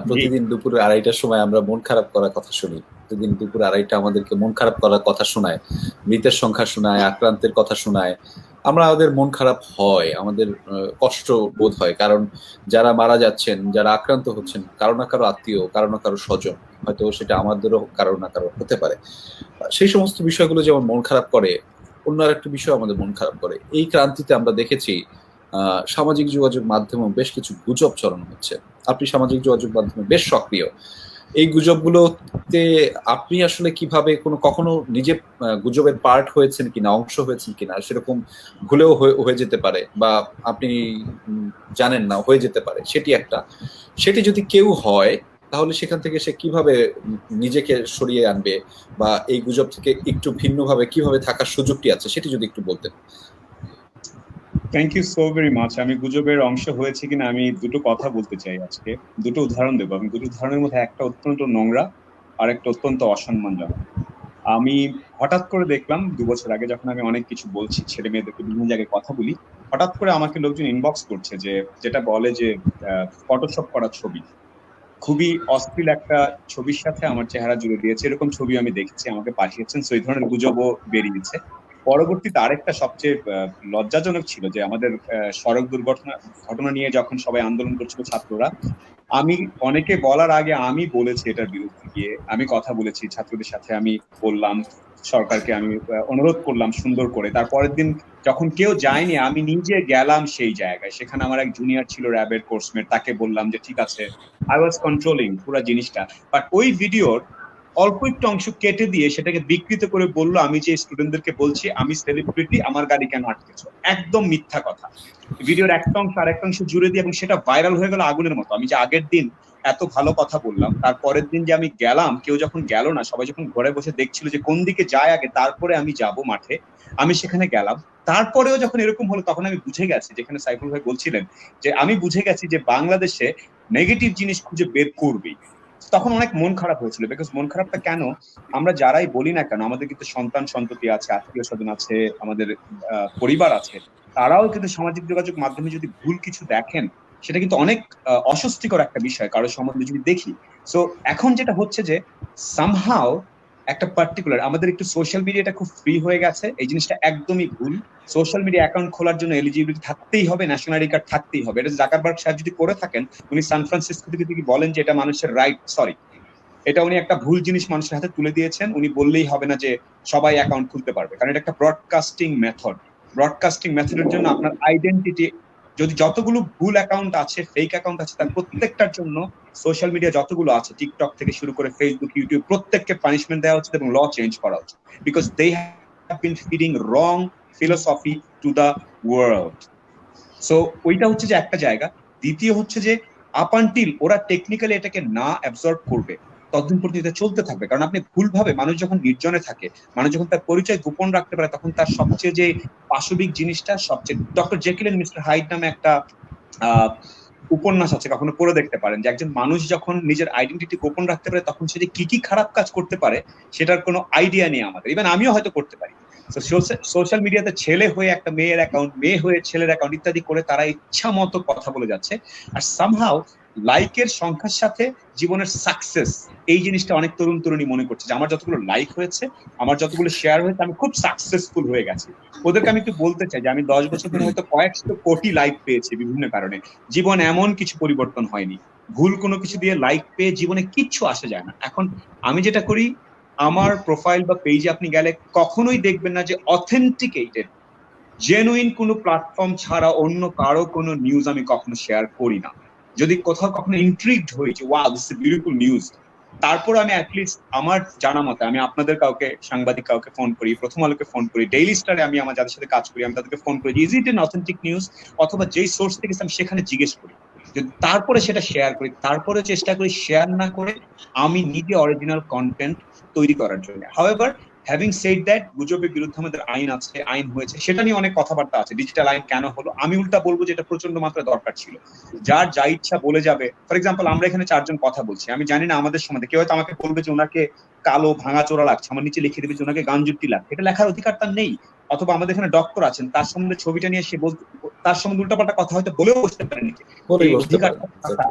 প্রতিদিন দুপুর 2:30টার সময় আমরা মন খারাপ করার কথা শুনি, প্রতিদিন দুপুর 2:30 আমাদেরকে মন খারাপ করার কথা শোনায়, মৃতের সংখ্যা শোনায়, আক্রান্তের কথা শোনায়। আমাদের মন খারাপ হয়, আমাদের কষ্ট বোধ হয়, কারণ যারা মারা যাচ্ছেন, যারা আক্রান্ত হচ্ছেন, কারো না কারো আত্মীয়, কারো না কারো স্বজন, হয়তো সেটা আমাদেরও কারো না কারো হতে পারে। সেই সমস্ত বিষয়গুলো যেমন মন খারাপ করে, অন্য আরেকটা বিষয় আমাদের মন খারাপ করে। এই ক্রান্তিতে আমরা দেখেছি সামাজিক যোগাযোগ মাধ্যমে বেশ কিছু গুজব ছড়ানো হচ্ছে। আপনি সামাজিক যোগাযোগ মাধ্যমে বেশ সক্রিয়। এই গুজবগুলোতে আপনি আসলে কিভাবে কখনো নিজে গুজবের পার্ট হয়েছেন কিনা, অংশ হয়েছেন কিনা, সেরকম ভুলেও হয়ে যেতে পারে, বা আপনি জানেন না, হয়ে যেতে পারে, সেটি যদি কেউ হয়, তাহলে সেখান থেকে সে কিভাবে নিজেকে সরিয়ে আনবে, বা এই গুজব থেকে একটু ভিন্নভাবে কিভাবে থাকার সুযোগটি আছে, সেটি যদি একটু বলতেন। Thank you so very much. আমি গুজবের অংশ হয়েছে কিনা আমি দুটো কথা বলতে চাই আজকে, দুটো উদাহরণ দেবো। আমি দুটো উদাহরণের মধ্যে একটা অত্যন্ত নোংরা আর একটা অত্যন্ত অসম্মানজনক। আমি হঠাৎ করে দেখলাম 2 বছর আগে, যখন আমি অনেক কিছু বলছি, ছেলে মেয়েদেরকে বিভিন্ন জায়গায় কথা বলি, হঠাৎ করে আমাকে লোকজন ইনবক্স করছে যে যেটা বলে যে ফটোশপ করা ছবি, খুবই অশ্লীল একটা ছবির সাথে আমার চেহারা জুড়ে দিয়েছে, এরকম ছবি আমি দেখেছি, আমাকে পাঠিয়েছেন। সো এই ধরনের গুজবও বেরিয়েছে। পরবর্তীতে আরেকটা সবচেয়ে লজ্জাজনক ছিল যে আমাদের সড়ক ঘটনা নিয়ে যখন সবাই আন্দোলন করছিল ছাত্ররা, আমি অনেকে বলার আগে আমি বলেছি এটার বিরুদ্ধে গিয়ে, আমি কথা বলেছি ছাত্রদের সাথে, আমি বললাম সরকারকে আমি অনুরোধ করলাম সুন্দর করে। তারপরের দিন যখন কেউ যায়নি আমি নিজে গেলাম সেই জায়গায়, সেখানে আমার এক জুনিয়র ছিল র্যাবের কোর্সমেট, তাকে বললাম যে ঠিক আছে, আই ওয়াজ কন্ট্রোলিং পুরো জিনিসটা, বাট ওই ভিডিওর অল্প একটু অংশ কেটে দিয়ে সেটাকে বিকৃত করে বললো আমি যে স্টুডেন্টদেরকে বলছি আমি সেলিব্রিটি, আমার গাড়ি কেন আটকেছো, একদম মিথ্যা কথা। ভিডিওর একটা অংশ আরেকটা অংশ জুড়ে দিয়ে এবং সেটা ভাইরাল হয়ে গেল আগুনের মতো। আমি যে আগের দিন এত ভালো কথা বললাম, তারপরের দিন যে আমি গেলাম, কেউ যখন গেল না, সবাই যখন ঘরে বসে দেখছিল যে কোন দিকে যায় আগে তারপরে আমি যাব মাঠে, আমি সেখানে গেলাম। তারপরেও যখন এরকম হলো তখন আমি বুঝে গেছি, যেখানে সাইফুল ভাই বলছিলেন যে আমি বুঝে গেছি যে বাংলাদেশে নেগেটিভ জিনিস খুঁজে বের করবেই। তখন অনেক মন খারাপ হয়েছিল, বিকজ মন খারাপটা কেন, আমরা যারাই বলি না কেন আমাদের কিন্তু সন্তান সন্ততি আছে, আত্মীয় স্বজন আছে, আমাদের পরিবার আছে, তারাও কিন্তু সামাজিক যোগাযোগ মাধ্যমে যদি ভুল কিছু দেখেন সেটা কিন্তু অনেক অস্বস্তিকর একটা বিষয় কারো সম্বন্ধে যদি দেখি। সো এখন যেটা হচ্ছে যে সামহাও একটা পার্টিকুলার আমাদের একটু সোশ্যাল মিডিয়াটা খুব ফ্রি হয়ে গেছে, এই জিনিসটা একদমই ভুল। সোশ্যাল মিডিয়া অ্যাকাউন্ট খোলার জন্য এলিজিবিলিটি থাকতেই হবে, ন্যাশনাল আইডি কার্ড থাকতেই হবে। এটা জাকারবার্গ সাহেব যদি করে থাকেন, উনি সান ফ্রান্সিসকো থেকে যদি বলেন যে এটা মানুষের রাইট, সরি, এটা উনি একটা ভুল জিনিস মানুষের হাতে তুলে দিয়েছেন। উনি বললেই হবে না যে সবাই অ্যাকাউন্ট খুলতে পারবে, কারণ এটা একটা ব্রডকাস্টিং মেথড। ব্রডকাস্টিং মেথডের জন্য আপনার আইডেন্টিটি, যদি যতগুলো ভুল অ্যাকাউন্ট আছে, ফেক অ্যাকাউন্ট আছে, তার প্রত্যেকটার জন্য সোশ্যাল মিডিয়া যতগুলো আছে, টিকটক থেকে শুরু করে ফেসবুক, ইউটিউব, প্রত্যেককে পানিশমেন্ট দেওয়া উচিত এবং ল চেঞ্জ করা উচিত, because they have been feeding wrong philosophy to the world. So ওইটা হচ্ছে যে একটা জায়গা। দ্বিতীয় হচ্ছে যে আপ আনটিল ওরা টেকনিক্যালি এটাকে না অ্যাবজর্ব করবে ততদিন পর্যন্ত এটা চলতে থাকবে। কারণ আপনি ভুলভাবে, মানুষ যখন নির্জনে থাকে, মানুষ যখন তার পরিচয় গোপন রাখতে পারে, তখন তার সবচেয়ে যে পাশবিক জিনিসটা, সবচেয়ে doctor Jekyll and mister Hyde নামে একটা উপন্যাস আছে, কখনো পড়ে দেখতে পারেন, যে একজন মানুষ যখন নিজের আইডেন্টিটি গোপন রাখতে পারে তখন সে যে কি কি খারাপ কাজ করতে পারে সেটার কোনো আইডিয়া নেই আমাদের, ইভেন আমিও হয়তো করতে পারি। সোশ্যাল মিডিয়াতে ছেলে হয়ে একটা মেয়ের অ্যাকাউন্ট, মেয়ে হয়ে ছেলের অ্যাকাউন্ট ইত্যাদি করে তারা ইচ্ছা মতো কথা বলে যাচ্ছে। আর সামহাও লাইকের সংখ্যার সাথে জীবনের সাকসেস, এই জিনিসটা অনেক তরুণ তরুণী মনে করছে যে আমার যতগুলো লাইক হয়েছে, আমার যতগুলো শেয়ার হয়েছে, আমি খুব সাকসেসফুল হয়ে গেছি। ওদেরকে আমি একটু বলতে চাই যে আমি 10 বছর ধরে হয়তো কয়েকশো কোটি লাইক পেয়েছি বিভিন্ন কারণে, জীবন এমন কিছু পরিবর্তন হয়নি। ভুল কোনো কিছু দিয়ে লাইক পেয়ে জীবনে কিচ্ছু আসে যায় না। এখন আমি যেটা করি, আমার প্রোফাইল বা পেজে আপনি গেলে কখনোই দেখবেন না যে অথেন্টিকেটেড জেনুইন কোনো প্ল্যাটফর্ম ছাড়া অন্য কারো কোনো নিউজ আমি কখনো শেয়ার করি না। যদি কোথাও কখনো ইন্ট্রিগড হই যে wow this is beautiful news, তারপর আমি অ্যাটলিস্ট আমার জানা মতে আমি আপনাদের কাউকে, সাংবাদিক কাউকে ফোন করি, প্রথম আলোকে ফোন করি, ডেইলি স্টারে আমি আমার যাদের সাথে কাজ করি আমি তাদেরকে ফোন করি, is it N authentic news, অথবা যেই সোর্স থেকে আমি সেখানে জিজ্ঞেস করি, তারপরে সেটা শেয়ার করি। তারপরে চেষ্টা করি শেয়ার না করে আমি নিজে অরিজিনাল কন্টেন্ট তৈরি করার জন্য। হাউএভার, হ্যাভিং সেড দ্যাট, গুজবের বিরুদ্ধে আমাদের আইন আছে, আইন হয়েছে, সেটা নিয়ে অনেক কথাবার্তা আছে। ডিজিটাল আইন কেন হলো, আমি উল্টা বলবো যে এটা প্রচন্ড মাত্রায় দরকার ছিল। যার যা ইচ্ছা বলে যাবে। ফর এক্সাম্পল, আমরা এখানে 4 জন কথা বলছি, আমি জানি না আমাদের সমাজে কেউ হয়তো আমাকে বলবে যে ওনাকে কালো ভাঙাচোরা লাগছে, আমার নিচে লিখে দেবে যে ওনাকে গাঞ্জুটি লাগছে, এটা লেখার অধিকার তার নেই। অথবা আমাদের এখানে ডক্টর আছেন, তার সম্বন্ধে ছবিটা নিয়ে সে বলতে, তার সম্বন্ধে উল্টাপাল্টা কথা হয়তো বলেও বসতে পারে নাকি, এই অধিকারটা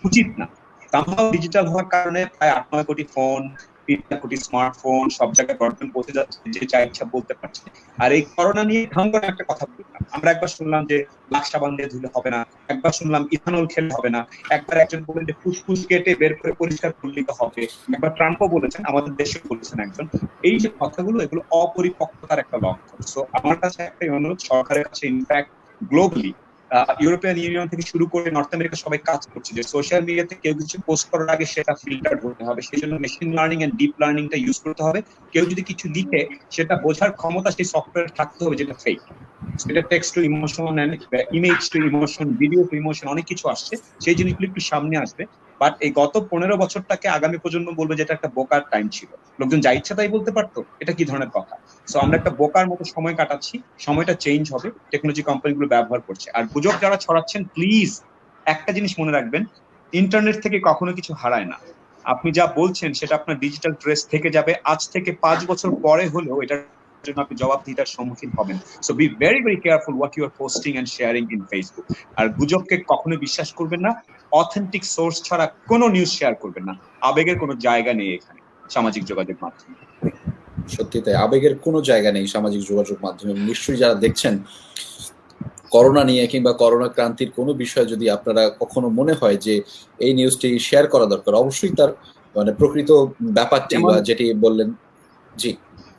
উচিত না। তাহলে ডিজিটাল হওয়ার কারণে প্রায় 8-9 কোটি ফোন, 3 কোটি স্মার্টফোন, সব জায়গায় ব্রডব্যান্ড পৌঁছে যাচ্ছে, যে যা ইচ্ছা বলতে পারছে। আর এই করোনা নিয়ে ঢঙ্গন একটা কথা বললাম, আমরা একবার শুনলাম যে লাখ সাবান দিয়ে ধুলে হবে না, একবার শুনলাম ইথানল খেলে হবে না, একবার একজন বললেন যে ফুসফুস কেটে বের করে পরিষ্কার করলেই তো হবে, একবার ট্রাম্পও বলেছেন, আমাদের দেশে বলেছেন একজন। এই যে কথাগুলো, এগুলো অপরিপক্কতার একটা লক্ষণ। সো আমার কাছে একটা অনুরোধ সরকারের কাছে, ইনফ্যাক্ট গ্লোবালি ইউরোপিয়ান ইউনিয়ন থেকে শুরু করে নর্থ আমেরিকা সবাই কাজ করছে যে সোশ্যাল মিডিয়াতে কেউ কিছু পোস্ট করার আগে সেটা ফিল্টার হতে হবে, সেই জন্য মেশিন লার্নিং এন্ড ডিপ লার্নিংটা ইউজ করতে হবে। কেউ যদি কিছু লিখে সেটা বোঝার ক্ষমতা সেই সফটওয়্যার থাকতে হবে যেটা ফেক। সেটা text to emotion, image to emotion, video to emotion, অনেক কিছু আসছে, সেই জিনিসগুলো একটু সামনে আসবে। বাট এই গত 15 বছরটাকে আগামী প্রজন্ম বলবে যে এটা একটা বোকার টাইম ছিল, লোকজন যা ইচ্ছা তাই বলতে পারতো, এটা কি ধরনের কথা। সো আমরা একটা বোকার মতো সময় কাটাচ্ছি, সময়টা চেঞ্জ হবে, টেকনোলজি কোম্পানিগুলো ব্যবহার করছে। আর গুজব যারা ছড়াচ্ছেন, প্লিজ একটা জিনিস মনে রাখবেন, ইন্টারনেট থেকে কখনো কিছু হারায় না। আপনি যা বলছেন সেটা আপনার ডিজিটাল ট্রেস থেকে যাবে, আজ থেকে 5 বছর পরে হলেও এটার জন্য আপনি জবাবদিহিতার সম্মুখীন হবেন। So be very very careful what you are posting and sharing in Facebook. আর গুজবকে কখনো বিশ্বাস করবেন না, অথেন্টিক সোর্স ছাড়া কোনো নিউজ শেয়ার করবেন না। আবেগের কোনো জায়গা নেই এখানে সামাজিক যোগাযোগ মাধ্যমে। সত্যি তাই, আবেগের কোনো জায়গা নেই সামাজিক যোগাযোগ মাধ্যমে। নিশ্চয়ই যারা দেখছেন করোনা নিয়ে কিংবা করোনা ক্রান্তির কোনো বিষয় যদি আপনারা কখনো মনে হয় যে এই নিউজটি শেয়ার করা দরকার, অবশ্যই তার মানে প্রকৃত ব্যাপারটি বা যেটি বললেন, জি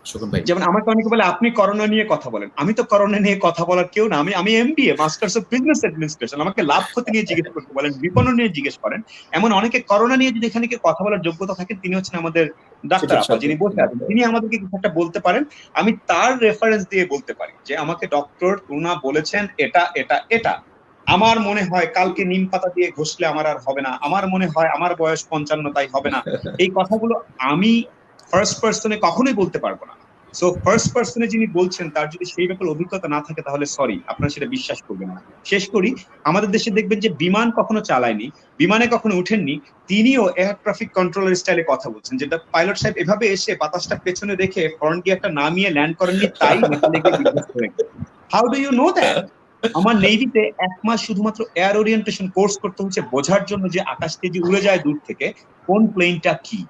শকুন ভাই। যেমন আমাকে অনেকে বলে আপনি করোনা নিয়ে কথা বলেন, আমি তো করোনা নিয়ে কথা বলার কেউ না, আমি MBA masters of business administration, আমাকে লাভ ক্ষতি নিয়ে জিজ্ঞেস করতে বলেন, বিপণন নিয়ে জিজ্ঞেস করেন। এমন অনেকে করোনা নিয়ে যদি এখানে কথা বলার যোগ্যতা থাকে, তিনি হচ্ছেন আমাদের ডাক্তার আপা যিনি বসে আছেন, তিনি আমাদেরকে কিছু একটা বলতে পারেন, আমি তার রেফারেন্স দিয়ে বলতে পারি যে আমাকে ডক্টর রুনা বলেছেন এটা এটা এটা, আমার মনে হয় কালকে নিম পাতা দিয়ে ঘষলে আমার আর হবে না, আমার মনে হয় আমার বয়স 55 তাই হবে না। এই কথাগুলো আমি ফার্স্ট পার্সনে কখনোই বলতে পারবো না। সো ফার্স্ট পার্সনে যিনি বলছেন তার যদি সেই ব্যাপারে অভিজ্ঞতা না থাকে তাহলে সরি, আপনারা সেটা বিশ্বাস করবেন না। শেষ করি, আমাদের দেশে দেখবেন যে বিমান কখনো চালায়নি, বিমানে কখনো উঠেননি, তিনিও এয়ার ট্রাফিক কন্ট্রোলার স্টাইলে কথা বলছেন, যেটা পাইলট সাহেব এভাবে এসে বাতাসটা পেছনে রেখে হর্ন গিয়ারটা নামিয়ে ল্যান্ড করেননি, তাই মেকানিকে জিজ্ঞেস করেন how do you know that. আমার নেভিতে 1 মাস শুধুমাত্র এয়ার ওরিয়েন্টেশন কোর্স করতে হচ্ছে বোঝার জন্য যে আকাশ থেকে উড়ে যায় দূর থেকে কোন প্লেনটা কি,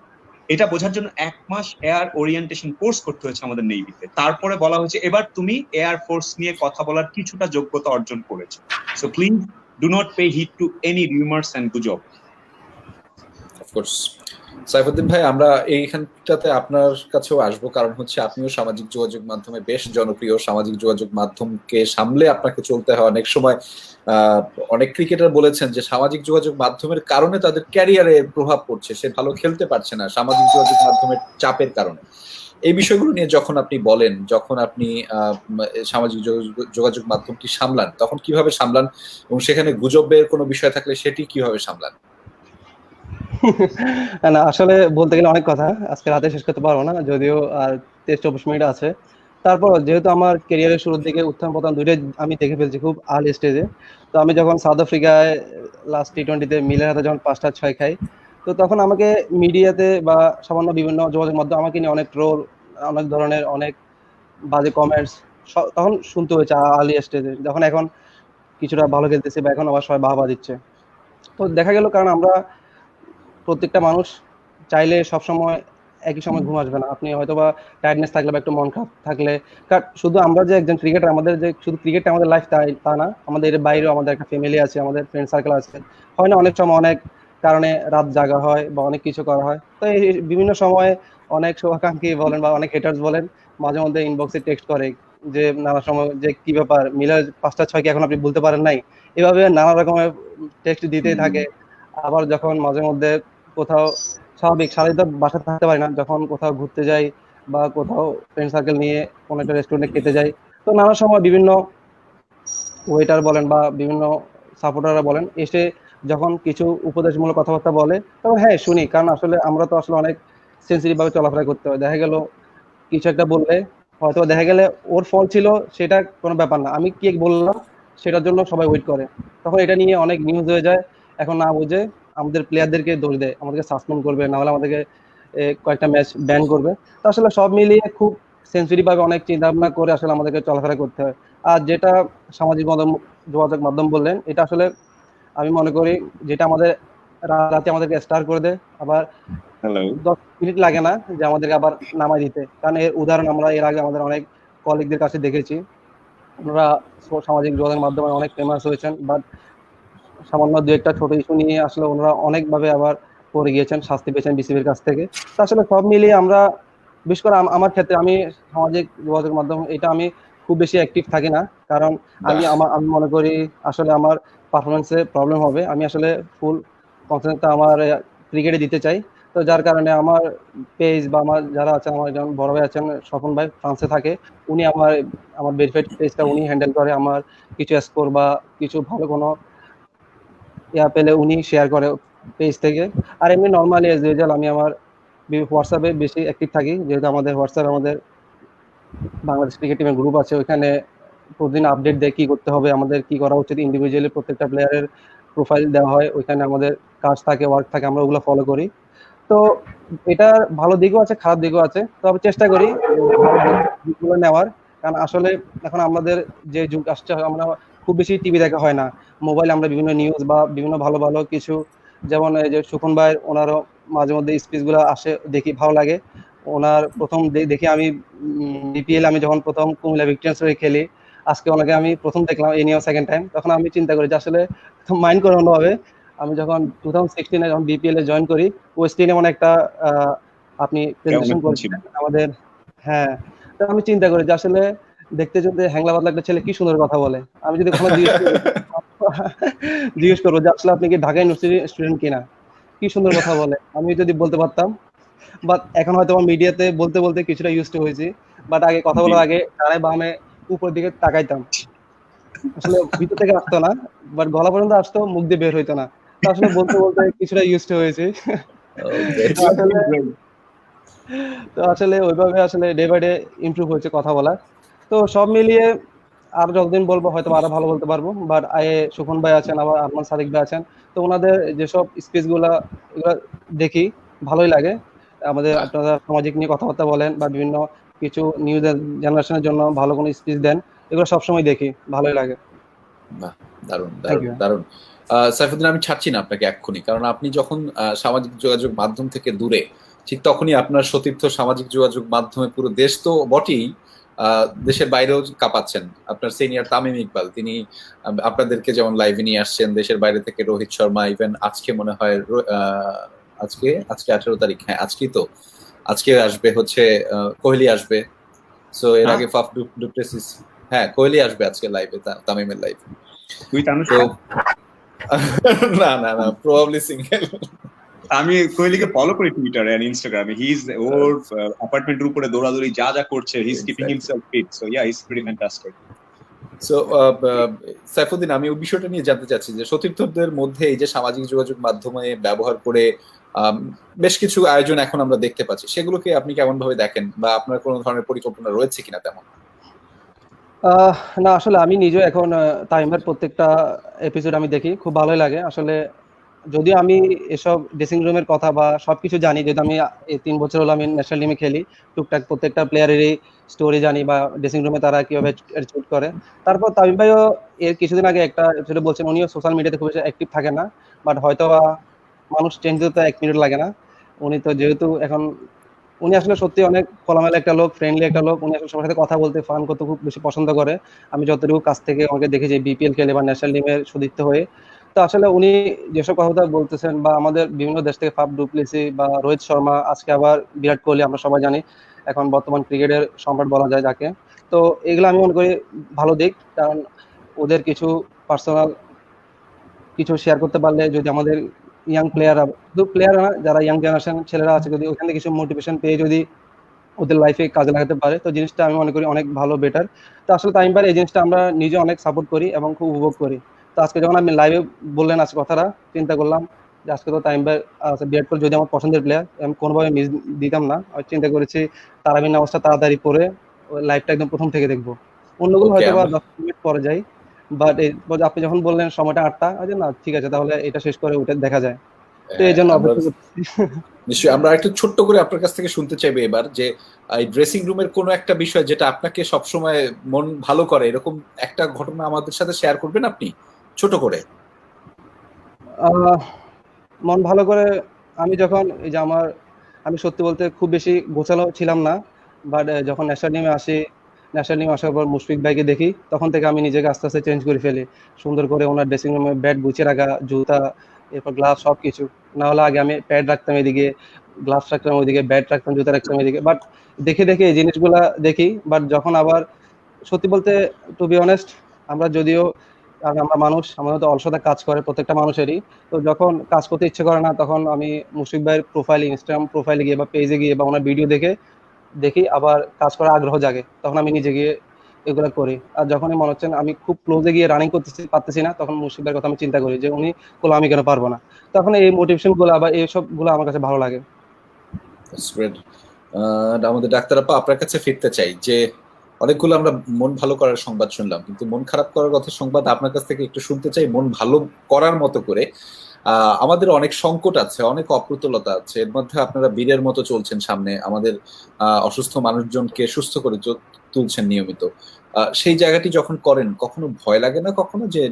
এটা বোঝার জন্য 1 মাস এয়ার ওরিয়েন্টেশন কোর্স করতে হয়েছে আমাদের নেভিতে। তারপরে বলা হয়েছে এবার তুমি এয়ার ফোর্স নিয়ে কথা বলার কিছুটা যোগ্যতা অর্জন করেছো। So please do not pay heed to any rumours and গুজব। অফকোর্স সাইফুদ্দিন ভাই, আমরা এইখানটাতে আপনার কাছেও আসবো, কারণ হচ্ছে আপনিও সামাজিক যোগাযোগ মাধ্যমে বেশ জনপ্রিয়। সামাজিক যোগাযোগ মাধ্যমকে সামলে আপনাকে চলতে হয়। অনেক সময় অনেক ক্রিকেটার বলেছেন যে সামাজিক যোগাযোগ মাধ্যমের কারণে তাদের ক্যারিয়ারে প্রভাব পড়ছে, সে ভালো খেলতে পারছে না সামাজিক যোগাযোগ মাধ্যমের চাপের কারণে। এই বিষয়গুলো নিয়ে যখন আপনি বলেন, যখন আপনি সামাজিক যোগাযোগ মাধ্যমটি সামলান, তখন কিভাবে সামলান এবং সেখানে গুজবের কোনো বিষয় থাকলে সেটি কিভাবে সামলান? না আসলে বলতে গেলে অনেক কথা, আজকে রাতে শেষ করতে পারবো না, যদিও আর 23-24 মিনিট আছে। তারপর যেহেতু আমার ক্যারিয়ারের শুরুর দিকে উত্থান পতন দুটোই আমি দেখে ফেলছি খুব আর্লি স্টেজে। তো আমি যখন সাউথ আফ্রিকায় লাস্ট টি20তে মিলের হাতে যখন 5টা 6 খাই, তো তখন আমাকে মিডিয়াতে বা সামান্য বিভিন্ন যোগাযোগ মাধ্যম আমাকে নিয়ে অনেক ট্রোল, অনেক ধরনের অনেক বাজে কমেন্টস তখন শুনতে হয়েছে আর্লি স্টেজে। যখন এখন কিছুটা ভালো খেলতেছে বা এখন আবার সবাই বাহবা দিচ্ছে, তো দেখা গেল কারণ আমরা প্রত্যেকটা মানুষ চাইলে সবসময় একই সময় ঘুম আসবে না। আপনি হয়তো বা টায়ার্ডনেস থাকলে বা একটু মন খারাপ থাকলে, শুধু আমরা যে একজন ক্রিকেটার, আমাদের যে শুধু ক্রিকেটটা আমাদের লাইফ তা না, আমাদের এর বাইরেও আমাদের একটা ফ্যামিলি আছে, আমাদের ফ্রেন্ড সার্কেল আছে। হয় না অনেক সময় অনেক কারণে রাত জাগা হয় বা অনেক কিছু করা হয়। তো এই বিভিন্ন সময় অনেক শুভাকাঙ্ক্ষী বলেন বা অনেক হেটার্স বলেন মাঝে মধ্যে ইনবক্সে টেক্সট করে যে নানা সময় যে কি ব্যাপার মিলার 5টা 6 কি এখন আপনি বলতে পারেন নাই, এভাবে নানা রকমের টেক্সট দিতেই থাকে। আবার যখন মাঝে মধ্যে কোথাও স্বাভাবিক সারাদিন বাসায় থাকতে পারি না, যখন কোথাও ঘুরতে যাই বা কোথাও ফ্রেন্ড সার্কেল নিয়ে কোনো একটা রেস্টুরেন্টে খেতে যাই, তো নানা সময় বিভিন্ন ওয়েটার বলেন বা বিভিন্ন সাপোর্টাররা বলেন এসে যখন কিছু উপদেশমূলক কথাবার্তা বলে, তখন হ্যাঁ শুনি, কারণ আসলে আমরা তো আসলে অনেক সেন্সিটিভ ভাবে চলাফেরা করতে হয়। দেখা গেল কিছু একটা বললে হয়তো দেখা গেলে ওর ফল ছিল, সেটা কোনো ব্যাপার না, আমি কি বললাম সেটার জন্য সবাই ওয়েট করে, তখন এটা নিয়ে অনেক নিউজ হয়ে যায়। এখন না বুঝে আমাদের প্লেয়ারদেরকে দোষ দেয়, আমাদেরকে সাসপেন্ড করবে, না হলে আমাদেরকে কয়েকটা ম্যাচ ব্যান করবে। তো আসলে সব মিলিয়ে খুব সেন্সিটিভ ভাবে অনেক চিন্তা ভাবনা করে আসলে আমাদেরকে চলাফেরা করতে হয়। আর যেটা সামাজিক যোগাযোগ মাধ্যম বললেন, এটা আসলে আমি মনে করি যেটা আমাদের রাতে আমাদেরকে স্টার করে দেয়, আবার 10 মিনিট লাগে না যে আমাদেরকে আবার নামাই দিতে। কারণ এর উদাহরণ আমরা এর আগে আমাদের অনেক কলিগদের কাছে দেখেছি, ওনারা সামাজিক যোগাযোগ মাধ্যমে অনেক ফেমাস হয়েছেন, বাট সামান্য 2-একটা ছোট ইস্যু নিয়ে আসলে ওনারা অনেকভাবে আবার পড়ে গিয়েছেন, শাস্তি পেয়েছেন বিসিবির কাছ থেকে। তো আসলে সব মিলিয়ে আমরা, বিশেষ করে আমার ক্ষেত্রে আমি সামাজিক যোগাযোগ মাধ্যম এটা আমি খুব বেশি অ্যাক্টিভ থাকি না, কারণ আমি মনে করি আসলে আমার পারফরমেন্সে প্রবলেম হবে। আমি আসলে ফুল কনসেন্ট্রেটটা আমার ক্রিকেটে দিতে চাই। তো যার কারণে আমার পেজ বা আমার যারা আছে, আমার যেমন বড় ভাই আছেন স্বপন ভাই ফ্রান্সে থাকে, উনি আমার ভেরিফাইড পেজটা উনি হ্যান্ডেল করে। আমার কিছু স্কোর বা কিছু ভালো কোনো ইয়া পেলে উনি শেয়ার করে পেজ থেকে। আর এমনি নর্মালি এজ ইউজুয়াল আমি আমার হোয়াটসঅ্যাপে বেশি অ্যাক্টিভ থাকি, যেহেতু আমাদের হোয়াটসঅ্যাপ আমাদের বাংলাদেশ ক্রিকেট টিমের গ্রুপ আছে, ওইখানে প্রতিদিন আপডেট দেয় কি করতে হবে, আমাদের কি করা উচিত, ইন্ডিভিজুয়ালি প্রত্যেকটা প্লেয়ারের প্রোফাইল দেওয়া হয়, ওইখানে আমাদের কাজ থাকে, ওয়ার্ক থাকে, আমরা ওগুলো ফলো করি। তো এটার ভালো দিকও আছে, খারাপ দিকও আছে, তো আমি চেষ্টা করি দিকগুলো নেওয়ার। কারণ আসলে এখন আমাদের যে যুগ আসছে, আমরা খুব বেশি টিভি দেখা হয় না, মোবাইলে আমরা বিভিন্ন নিউজ বা বিভিন্ন ভালো ভালো কিছু, যেমন এই যে সুখন ভাই ওনারও মাঝে মধ্যে স্পিচগুলো আসে, দেখি ভালো লাগে। ওনার প্রথম দেখি আমি বিপিএল আমি যখন প্রথম কুমিল্লা ভিক্টোরিয়ান্স হয়ে খেলি, আজকে ওনাকে আমি প্রথম দেখলাম এই নিয়েও সেকেন্ড টাইম, তখন আমি চিন্তা করি যে আসলে মাইন্ড করে অন্যভাবে। আমি যখন 2016 যখন বিপিএল এ জয়েন করি, ওয়েস্ট ইন্ডিজে মানে একটা আপনি প্রেজেন্টেশন করেছিলেন আমাদের হ্যাঁ, তো আমি চিন্তা করি যে আসলে দেখতে যদি হ্যাংলা পাতলা একটা ছেলে কি সুন্দর কথা বলে। আমি যদি কখনো জিজ্ঞেস করবো যে আসলে আপনি কি ঢাকা ইউনিভার্সিটি স্টুডেন্ট কিনা? কি সুন্দর কথা বলে। আমি যদি বলতে পারতাম, বাট এখন হয়তো মিডিয়াতে বলতে বলতে কিছুটা ইউজড টু হয়েছি। বাট আগে কথা বলার আগে ডানে বামে উপরের দিকে তাকাইতাম। আসলে ভিতর থেকে আসতো না, বাট গলা পর্যন্ত আসতো, মুখ দিয়ে বের হইতো না। তো আসলে বলতে বলতে কিছুটা ইউজড টু হয়েছি। ওকে। তো আসলে ওইভাবে আসলে ডে বাই ডে ইমপ্রুভ হয়েছে কথা বলা। তো সব মিলিয়ে আর যতদিন বলবো হয়তো আরো ভালো বলতে পারবো। বাট সুখন ভাই আছেন, আবার আরমান সাদিক ভাই আছেন। তো ওনাদের যেসব স্পিচ গুলা এগুলা দেখি, ভালোই লাগে। আমাদের বাহ, আপনারা সামাজিক নিয়ে কথাবার্তা বলেন বা বিভিন্ন কিছু নিউ জেনারেশনের জন্য ভালো কোনো স্পিচ দেন, এগুলো সবসময় দেখি, ভালোই লাগে। বাহ, দারুণ থ্যাংক দারুণ ইউ। দারুণ। সাইফুদ্দিন, আমি ছাড়ছি না আপনাকে এক্ষুনি, কারণ আপনি যখন সামাজিক যোগাযোগ মাধ্যম থেকে দূরে, ঠিক তখনই আপনার সতীর্থ সামাজিক যোগাযোগ মাধ্যমে পুরো দেশ তো বটেই, দেশের বাইরেও কাঁপাচ্ছেন। আপনার সিনিয়র তামিম ইকবাল, তিনি আপনাদেরকে যেমন লাইভে নিয়ে আসছেন, দেশের বাইরে থেকে রোহিত শর্মা, ইভেন আজকে মনে হয় আজকে আজকে 18 তারিখ, হ্যাঁ আজকেই তো, আজকে আসবে হচ্ছে কোহলি আসবে। সো এর আগে ফাফ ডুপ্লেসিস, হ্যাঁ কোহলি আসবে আজকে লাইভে, তামিমের লাইভে। তুই তো তানুষ্কা? না না না, প্রবাবলি সিঙ্গেল। আমি কোহলিকে ফলো করি টুইটারে এন্ড ইনস্টাগ্রামে। হি ইজ ওর অ্যাপার্টমেন্টের উপরে দৌড়াদৌড়ি যা যা করছে, he is keeping himself fit. So yeah, he is pretty fantastic. So Saifuddin, আমি ওই বিষয়টা নিয়ে জানতে চাচ্ছি যে সতীর্থদের মধ্যে এই যে সামাজিক যোগাযোগ মাধ্যমে ব্যবহার করে বেশ কিছু আয়োজন এখন আমরা দেখতে পাচ্ছি, সেগুলোকে আপনি কেমন ভাবে দেখেন, বা আপনার কোনো ধরনের পরিকল্পনা রয়েছে কিনা তেমন? না আসলে আমি নিজেও এখন তামিমের প্রত্যেকটা এপিসোড আমি দেখি, খুব ভালোই লাগে আসলে। যদিও আমি এসব ড্রেসিং রুমের কথা বা সবকিছু জানি, যেহেতু আমি এই 3 বছর হলো আমি ন্যাশনাল টিমে খেলি, টুকটাক প্রত্যেকটা প্লেয়ারেরই স্টোরি জানি বা ড্রেসিং রুমে তারা কিভাবে অ্যাটিটিউড করে। তারপর তামিম ভাইও এর কিছুদিন আগে একটা এপিসোডে বলছেন উনিও সোশ্যাল মিডিয়াতে খুব বেশি অ্যাক্টিভ থাকে না, বাট হয়তো মানুষ চেঞ্জ হতে 1 মিনিট লাগে না। উনি তো যেহেতু এখন উনি আসলে সত্যি অনেক খোলামেলা একটা লোক, ফ্রেন্ডলি একটা লোক। উনি আসলে সবার সাথে কথা বলতে, ফান করতে খুব বেশি পছন্দ করে। আমি যতটুকু কাছ থেকে আমাকে দেখেছি বিপিএল খেলে বা ন্যাশনাল টিমের সতীর্থ হয়ে। তো আসলে উনি যেসব কথা বলতেছেন বা আমাদের বিভিন্ন দেশ থেকে ফাফ ডুপ্লেসি বা রোহিত শর্মা, আজকে আবার বিরাট কোহলি, আমরা সবাই জানি এখন বর্তমান ক্রিকেটের সম্রাট বলা যায় যাকে। তো এগুলো আমি মনে করি ভালো দিক, কারণ ওদের কিছু পার্সোনাল কিছু শেয়ার করতে পারলে যদি আমাদের ইয়াং প্লেয়াররা, শুধু প্লেয়ার না, যারা ইয়াং জেনারেশন ছেলেরা আছে, যদি ওখান থেকে কিছু মোটিভেশন পেয়ে যদি ওদের লাইফে কাজে লাগাতে পারে, তো জিনিসটা আমি মনে করি অনেক ভালো, বেটার। তো আসলে তামিম ভাই এই জিনিসটা আমরা নিজে অনেক সাপোর্ট করি এবং খুব উপভোগ করি। তো আজকে যখন আপনি লাইভে বললেন আজকে কথাটা, চিন্তা করলাম যে আজকে তো তামিম ভাই বিরাট কোহলি যদি আমার পছন্দের প্লেয়ার, আমি কোনোভাবে মিস দিতাম না। আমি চিন্তা করেছি তারাবির নামাজটা তাড়াতাড়ি পড়ে লাইভটা একদম প্রথম থেকে দেখবো। অন্যগুলো ওকে, হয়তো বা আমরা 10 মিনিট পরে যাই, বাট আপনি যখন বললেন সময়টা 8টা, আচ্ছা না ঠিক আছে, তাহলে এটা শেষ করে উঠে দেখা যায়। তো এই জন্য আমরা অপেক্ষা করতেছি। নিশ্চয়ই আমরা একটু ছোট্ট করে আপনার কাছ থেকে শুনতে চাইবো এবার, যে এই ড্রেসিং রুমের কোনো একটা বিষয় যেটা আপনাকে সবসময় মন ভালো করে, এরকম একটা ঘটনা আমাদের সাথে শেয়ার করবেন আপনি, ছোট করে। আহ, মন ভালো করে আমি যখন এই যে আমি সত্যি বলতে খুব বেশি গোছালো ছিলাম না, বাট যখন ন্যাশনাল টিমে আসি, ন্যাশনাল টিমে আসার পর মুশফিক ভাইকে দেখি, তখন থেকে আমি নিজেকে আস্তে আস্তে চেঞ্জ করে ফেলি। সুন্দর করে ওনার ড্রেসিং রুমে ব্যাট গুছিয়ে রাখা, জুতা, এরপর গ্লাভস, সবকিছু। না হলে আগে আমি প্যাড রাখতাম এদিকে, গ্লাভস রাখতাম ওইদিকে, ব্যাট রাখতাম, জুতা রাখতাম এদিকে, বাট দেখে দেখে এই জিনিসগুলা দেখি। বাট যখন আবার সত্যি বলতে, টু বি অনেস্ট, আমরা যদিও, কারণ আমরা মানুষ, আমাদের তো অলসতা কাজ করে প্রত্যেকটা মানুষেরই। তো যখন কাজ করতে ইচ্ছে করে না, তখন আমি মুশফিক ভাইয়ের প্রোফাইলে, ইনস্টাগ্রাম প্রোফাইলে গিয়ে বা পেজে গিয়ে বা ওনার ভিডিও দেখে দেখি, আবার কাজ করার আগ্রহ জাগে, তখন আমি নিজে গিয়ে এগুলো করি। আর যখনই মনে হচ্ছে আমি খুব ক্লোজে গিয়ে রানিং করতে পারতেছি না, তখন মুশফিক ভাইয়ের কথা আমি চিন্তা করি যে উনি করলে আমি কেন পারবো না। তখন এই মোটিভেশন গুলো বা এইসব গুলো আমার কাছে ভালো লাগে। আমাদের ডাক্তার আপা, আপনার কাছে ফিরতে চাই যে অনেকগুলো আমরা মন ভালো করার সংবাদ শুনলাম, কিন্তু মন খারাপ করার কথা সংবাদ আপনার কাছ থেকে একটু শুনতে চাই, মন ভালো করার মতো করে। আমাদের অনেক সংকট আছে, অনেক অপ্রতুলতা আছে, এর মধ্যে আপনারা বীরের মতো চলছেন সামনে, আমাদের অসুস্থ মানুষজনকে সুস্থ করে তুলছেন নিয়মিত। সেই জায়গাটি যখন করেন, কখনো ভয় লাগে না কখনো যে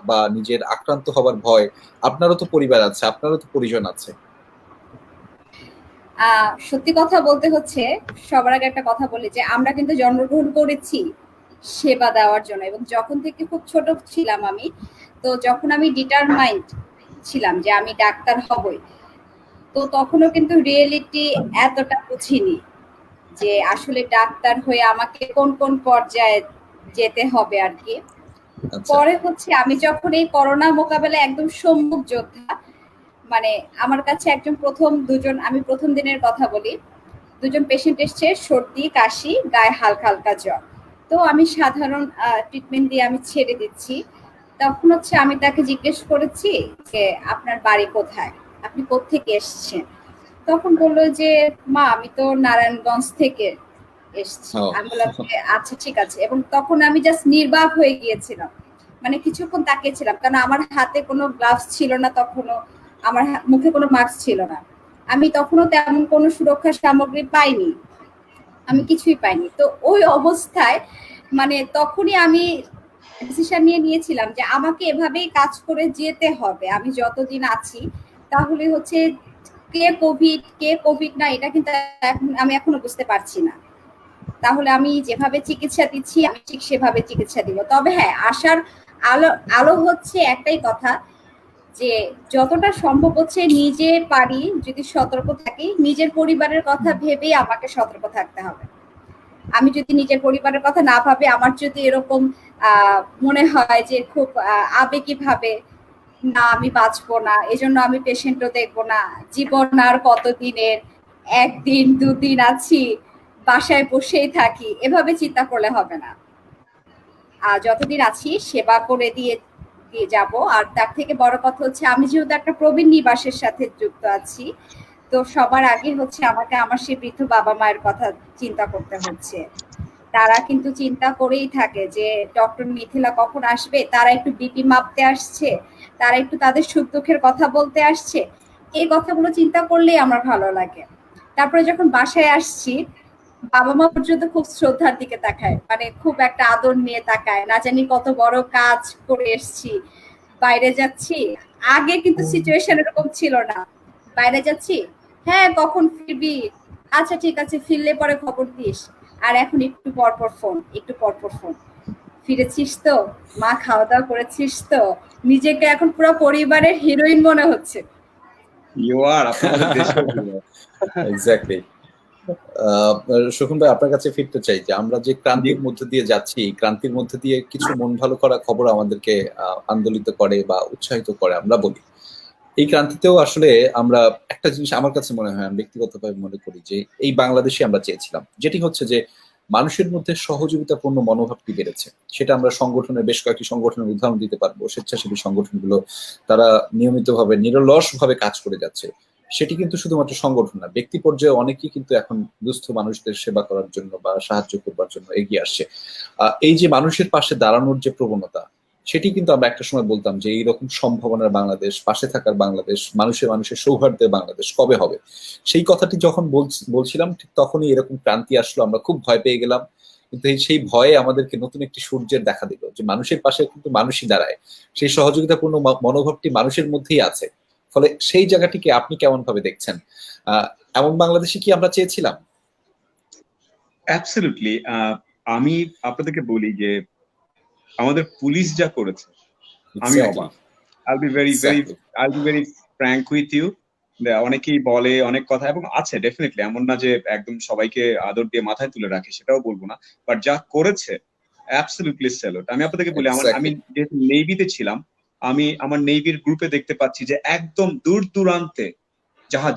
বা নিজের আক্রান্ত হবার ভয়? আপনারও তো পরিবার আছে, আপনারও তো পরিজন আছে। সত্যি কথা বলতে হচ্ছে, সবার আগে একটা কথা বলি যে আমরা কিন্তু জন্মগ্রহণ করেছি সেবা দেওয়ার জন্য, এবং যখন থেকে খুব ছোট ছিলাম আমি, তো যখন আমি ডিটারমাইন্ড ছিলাম যে আমি ডাক্তার হবই, তো তখনও কিন্তু রিয়েলিটি এতটা বুঝিনি যে আসলে ডাক্তার হয়ে আমাকে কোন কোন পর্যায়ে যেতে হবে আর কি। আচ্ছা পরে হচ্ছে আমি যখন এই করোনা মোকাবেলায় একদম সম্মুখ যোদ্ধা, মানে আমার কাছে একজন আমি প্রথম দিনের কথা বলি, দুজন পেশেন্ট এসছে, সর্দি কাশি গায়ে হালকা হালকা জ্বর। তো আমি সাধারণ ট্রিটমেন্ট দিয়ে আমি ছেড়ে দিচ্ছি। তখন হচ্ছে আমি তাকে জিজ্ঞেস করেছি যে আপনার বাড়ি কোথায়, আপনি কোত্থেকে এসছেন? তখন বললো যে মা আমি তো নারায়ণগঞ্জ থেকে এসছি। ও আমি বললাম যে আচ্ছা ঠিক আছে। এবং তখন আমি জাস্ট নির্বাক হয়ে গিয়েছিলাম, মানে কিছুক্ষণ তাকিয়েছিলাম, কারণ আমার হাতে কোনো গ্লাভস ছিল না তখনও, আমার মুখে কোনো মাস্ক ছিল না। আমি তখনও তেমন কোনো সুরক্ষা সামগ্রী পাইনি, আমি কিছুই পাইনি। তো ওই অবস্থায় মানে তখনই আমি ডিসিশন নিয়েছিলাম যে আমাকে এভাবেই কাজ করে যেতে হবে আমি যতদিন আছি। তাহলে হচ্ছে কে কোভিড না এটা কিন্তু আমি এখনো বুঝতে পারছি না। তাহলে আমি যেভাবে চিকিৎসা দিচ্ছি আমি ঠিক সেভাবে চিকিৎসা দিব। তবে হ্যাঁ, আশার আলো আলো হচ্ছে একটাই কথা, যে যতটা সম্ভব হচ্ছে নিজে পারি যদি সতর্ক থাকি, নিজের পরিবারের কথা ভেবেই আমাকে সতর্ক থাকতে হবে। আমি যদি নিজের পরিবারের কথা না ভাবে, আমার যদি এরকম মনে হয় যে খুব আবেগী ভাবে না আমি বাঁচবো না, এজন্য আমি পেশেন্টও দেখবো না, জীবন আর কতদিনের, একদিন দুদিন আছি, বাসায় বসেই থাকি, এভাবে চিন্তা করলে হবে না। যতদিন আছি সেবা করে দিয়ে দিয়ে যাব। আর তার থেকে বড় কথা হচ্ছে আমি যেহেতু একটা প্রবীণ নিবাসের সাথে যুক্ত আছি, তো সবার আগে হচ্ছে আমাকে আমার সেই বৃদ্ধ বাবা মায়ের কথা চিন্তা করতে হচ্ছে। তারা কিন্তু চিন্তা করেই থাকে যে ডক্টর মিথিলা কখন আসবে, তারা একটু বিপি মাপতে আসছে, তারা একটু তাদের সুখ দুঃখের কথা বলতে আসছে। এই কথাগুলো চিন্তা করলেই আমার ভালো লাগে। তারপরে যখন বাসায় আসছি, বাবা মা পর্যন্ত খুব শ্রদ্ধার দিকে তাকায়, মানে খুব একটা আদর নিয়ে তাকায়, না জানি কত বড় কাজ করে এসছি, বাইরে যাচ্ছি। আগে কিন্তু সিচুয়েশন এরকম ছিল না, বাইরে যাচ্ছি, হ্যাঁ কখন ফিরবি, আচ্ছা ঠিক আছে ফিরলে পরে খবর দিস। আর এখন একটু পরপর ফোন, একটু পরপর ফোন, ফিরেছিস তো, মা খাওয়া দাওয়া করেছিস তো, নিজেকে এখন পুরো পরিবারের হিরোইন মনে হচ্ছে। ইউ আর আপনাদের দেশের এক্স্যাক্টলি। শোভন ভাই আপনার কাছে ফিরতে চাই যে আমরা যে ক্রান্তির মধ্যে দিয়ে যাচ্ছি, এই ক্রান্তির মধ্যে দিয়ে কিছু মন ভালো করা খবর আমাদেরকে আন্দোলিত করে বা উৎসাহিত করে। আমরা বলি এই ক্রান্তিতেও আসলে আমরা একটা জিনিস আমার কাছে মনে হয়, আমি ব্যক্তিগতভাবে মনে করি যে এই বাংলাদেশে আমরা চেয়েছিলাম, যেটি হচ্ছে যে মানুষের মধ্যে সহযোগিতাপূর্ণ মনোভাবটি বেড়েছে। সেটা আমরা সংগঠনের বেশ কয়েকটি সংগঠনের উদাহরণ দিতে পারবো। স্বেচ্ছাসেবী সংগঠনগুলো তারা নিয়মিতভাবে নিরলসভাবে কাজ করে যাচ্ছে। সেটি কিন্তু শুধুমাত্র সংগঠন না, ব্যক্তি পর্যায়ে অনেকেই কিন্তু এখন দুস্থ মানুষদের সেবা করার জন্য বা সাহায্য করবার জন্য এগিয়ে আসছে। এই যে মানুষের পাশে দাঁড়ানোর যে প্রবণতা, সেটি কিন্তু আমরা একটা সময় বলতাম যে এইরকম সম্ভাবনার বাংলাদেশ, পাশে থাকার বাংলাদেশ, মানুষের সৌহার্দ্যের বাংলাদেশ কবে হবে। সেই কথাটি যখন বলছিলাম ঠিক তখনই এরকম ক্রান্তি আসলো, আমরা খুব ভয় পেয়ে গেলাম। কিন্তু সেই ভয়ে আমাদেরকে নতুন একটি সূর্যের দেখা দিল, যে মানুষের পাশে কিন্তু মানুষই দাঁড়ায়, সেই সহযোগিতাপূর্ণ মনোভাবটি মানুষের মধ্যেই আছে। ফলে সেই জায়গাটিকে আপনি কেমন ভাবে দেখছেন? এমন বাংলাদেশে কি আমরা চেয়েছিলাম? অ্যাবসলিউটলি। আমি আপনাদেরকে বলি যে আমাদের পুলিশ যা করেছে আমি অবাক। I'll be very frank with you. অনেকেই বলে অনেক কথা এবং আছে ডেফিনেটলি, এমন না যে একদম সবাইকে আদর দিয়ে মাথায় তুলে রাখে, সেটাও বলবো না, বাট যা করেছে অ্যাবসলিউটলি স্যালুট। আমি আপনাদেরকে বলি আমি যেহেতু নেভিতে ছিলাম, আমি আমার নেভির গ্রুপে দেখতে পাচ্ছি যে একদম দূর দূরান্তে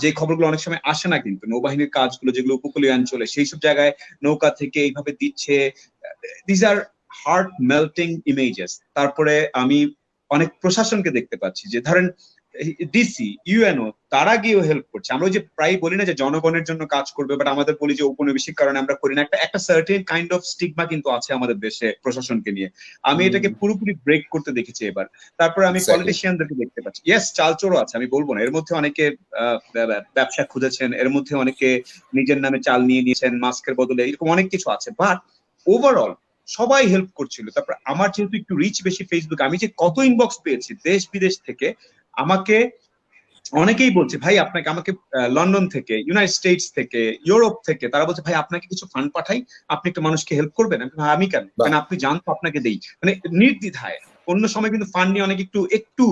যে খবরগুলো অনেক সময় আসে না, কিন্তু নৌবাহিনীর কাজগুলো যেগুলো উপকূলীয় অঞ্চলে, সেই সব জায়গায় নৌকা থেকে এইভাবে দিচ্ছে, this are heart melting images. তারপরে আমি অনেক প্রশাসনকে দেখতে পাচ্ছি যে ধরেন ডিসি, ইউএনও, তারা গিয়েও হেল্প করছে। আমরা ওই যে প্রায় বলি না যে জনগণের জন্য কাজ করবে, বাট আমাদের বলি যে ঔপনিবেশিক কারণে আমরা করি না। একটা সার্টেন কাইন্ড অফ স্টিগমা কিন্তু আছে আমাদের দেশে প্রশাসনকে নিয়ে। আমি এটাকে পুরোপুরি ব্রেক করতে দেখেছি এবার। তারপরে আমি পলিটিশিয়ানদেরকে দেখতে পাচ্ছি, ইয়েস চালচোরও আছে, আমি বলবো না, এর মধ্যে অনেকে ব্যবসা খুঁজেছেন, এর মধ্যে অনেকে নিজের নামে চাল নিয়ে নিয়েছেন মাস্কের বদলে, এরকম অনেক কিছু আছে, বাট ওভারঅল সবাই হেল্প করছিল। তারপর আমার যেহেতু একটু রিচ বেশি ফেসবুক, আমি যে কত ইনবক্স পেয়েছি দেশ বিদেশ থেকে, আমাকে অনেকেই বলছে ভাই আপনাকে, আমাকে লন্ডন থেকে, ইউনাইটেড স্টেটস থেকে, ইউরোপ থেকে, তারা বলছে ভাই আপনাকে কিছু ফান্ড পাঠাই, আপনি একটু মানুষকে হেল্প করবেন। আমি কেন, মানে আপনি জানতো আপনাকে দেই, মানে নির্দ্বিধায়। অন্য সময় কিন্তু ফান্ড নিয়ে অনেক একটু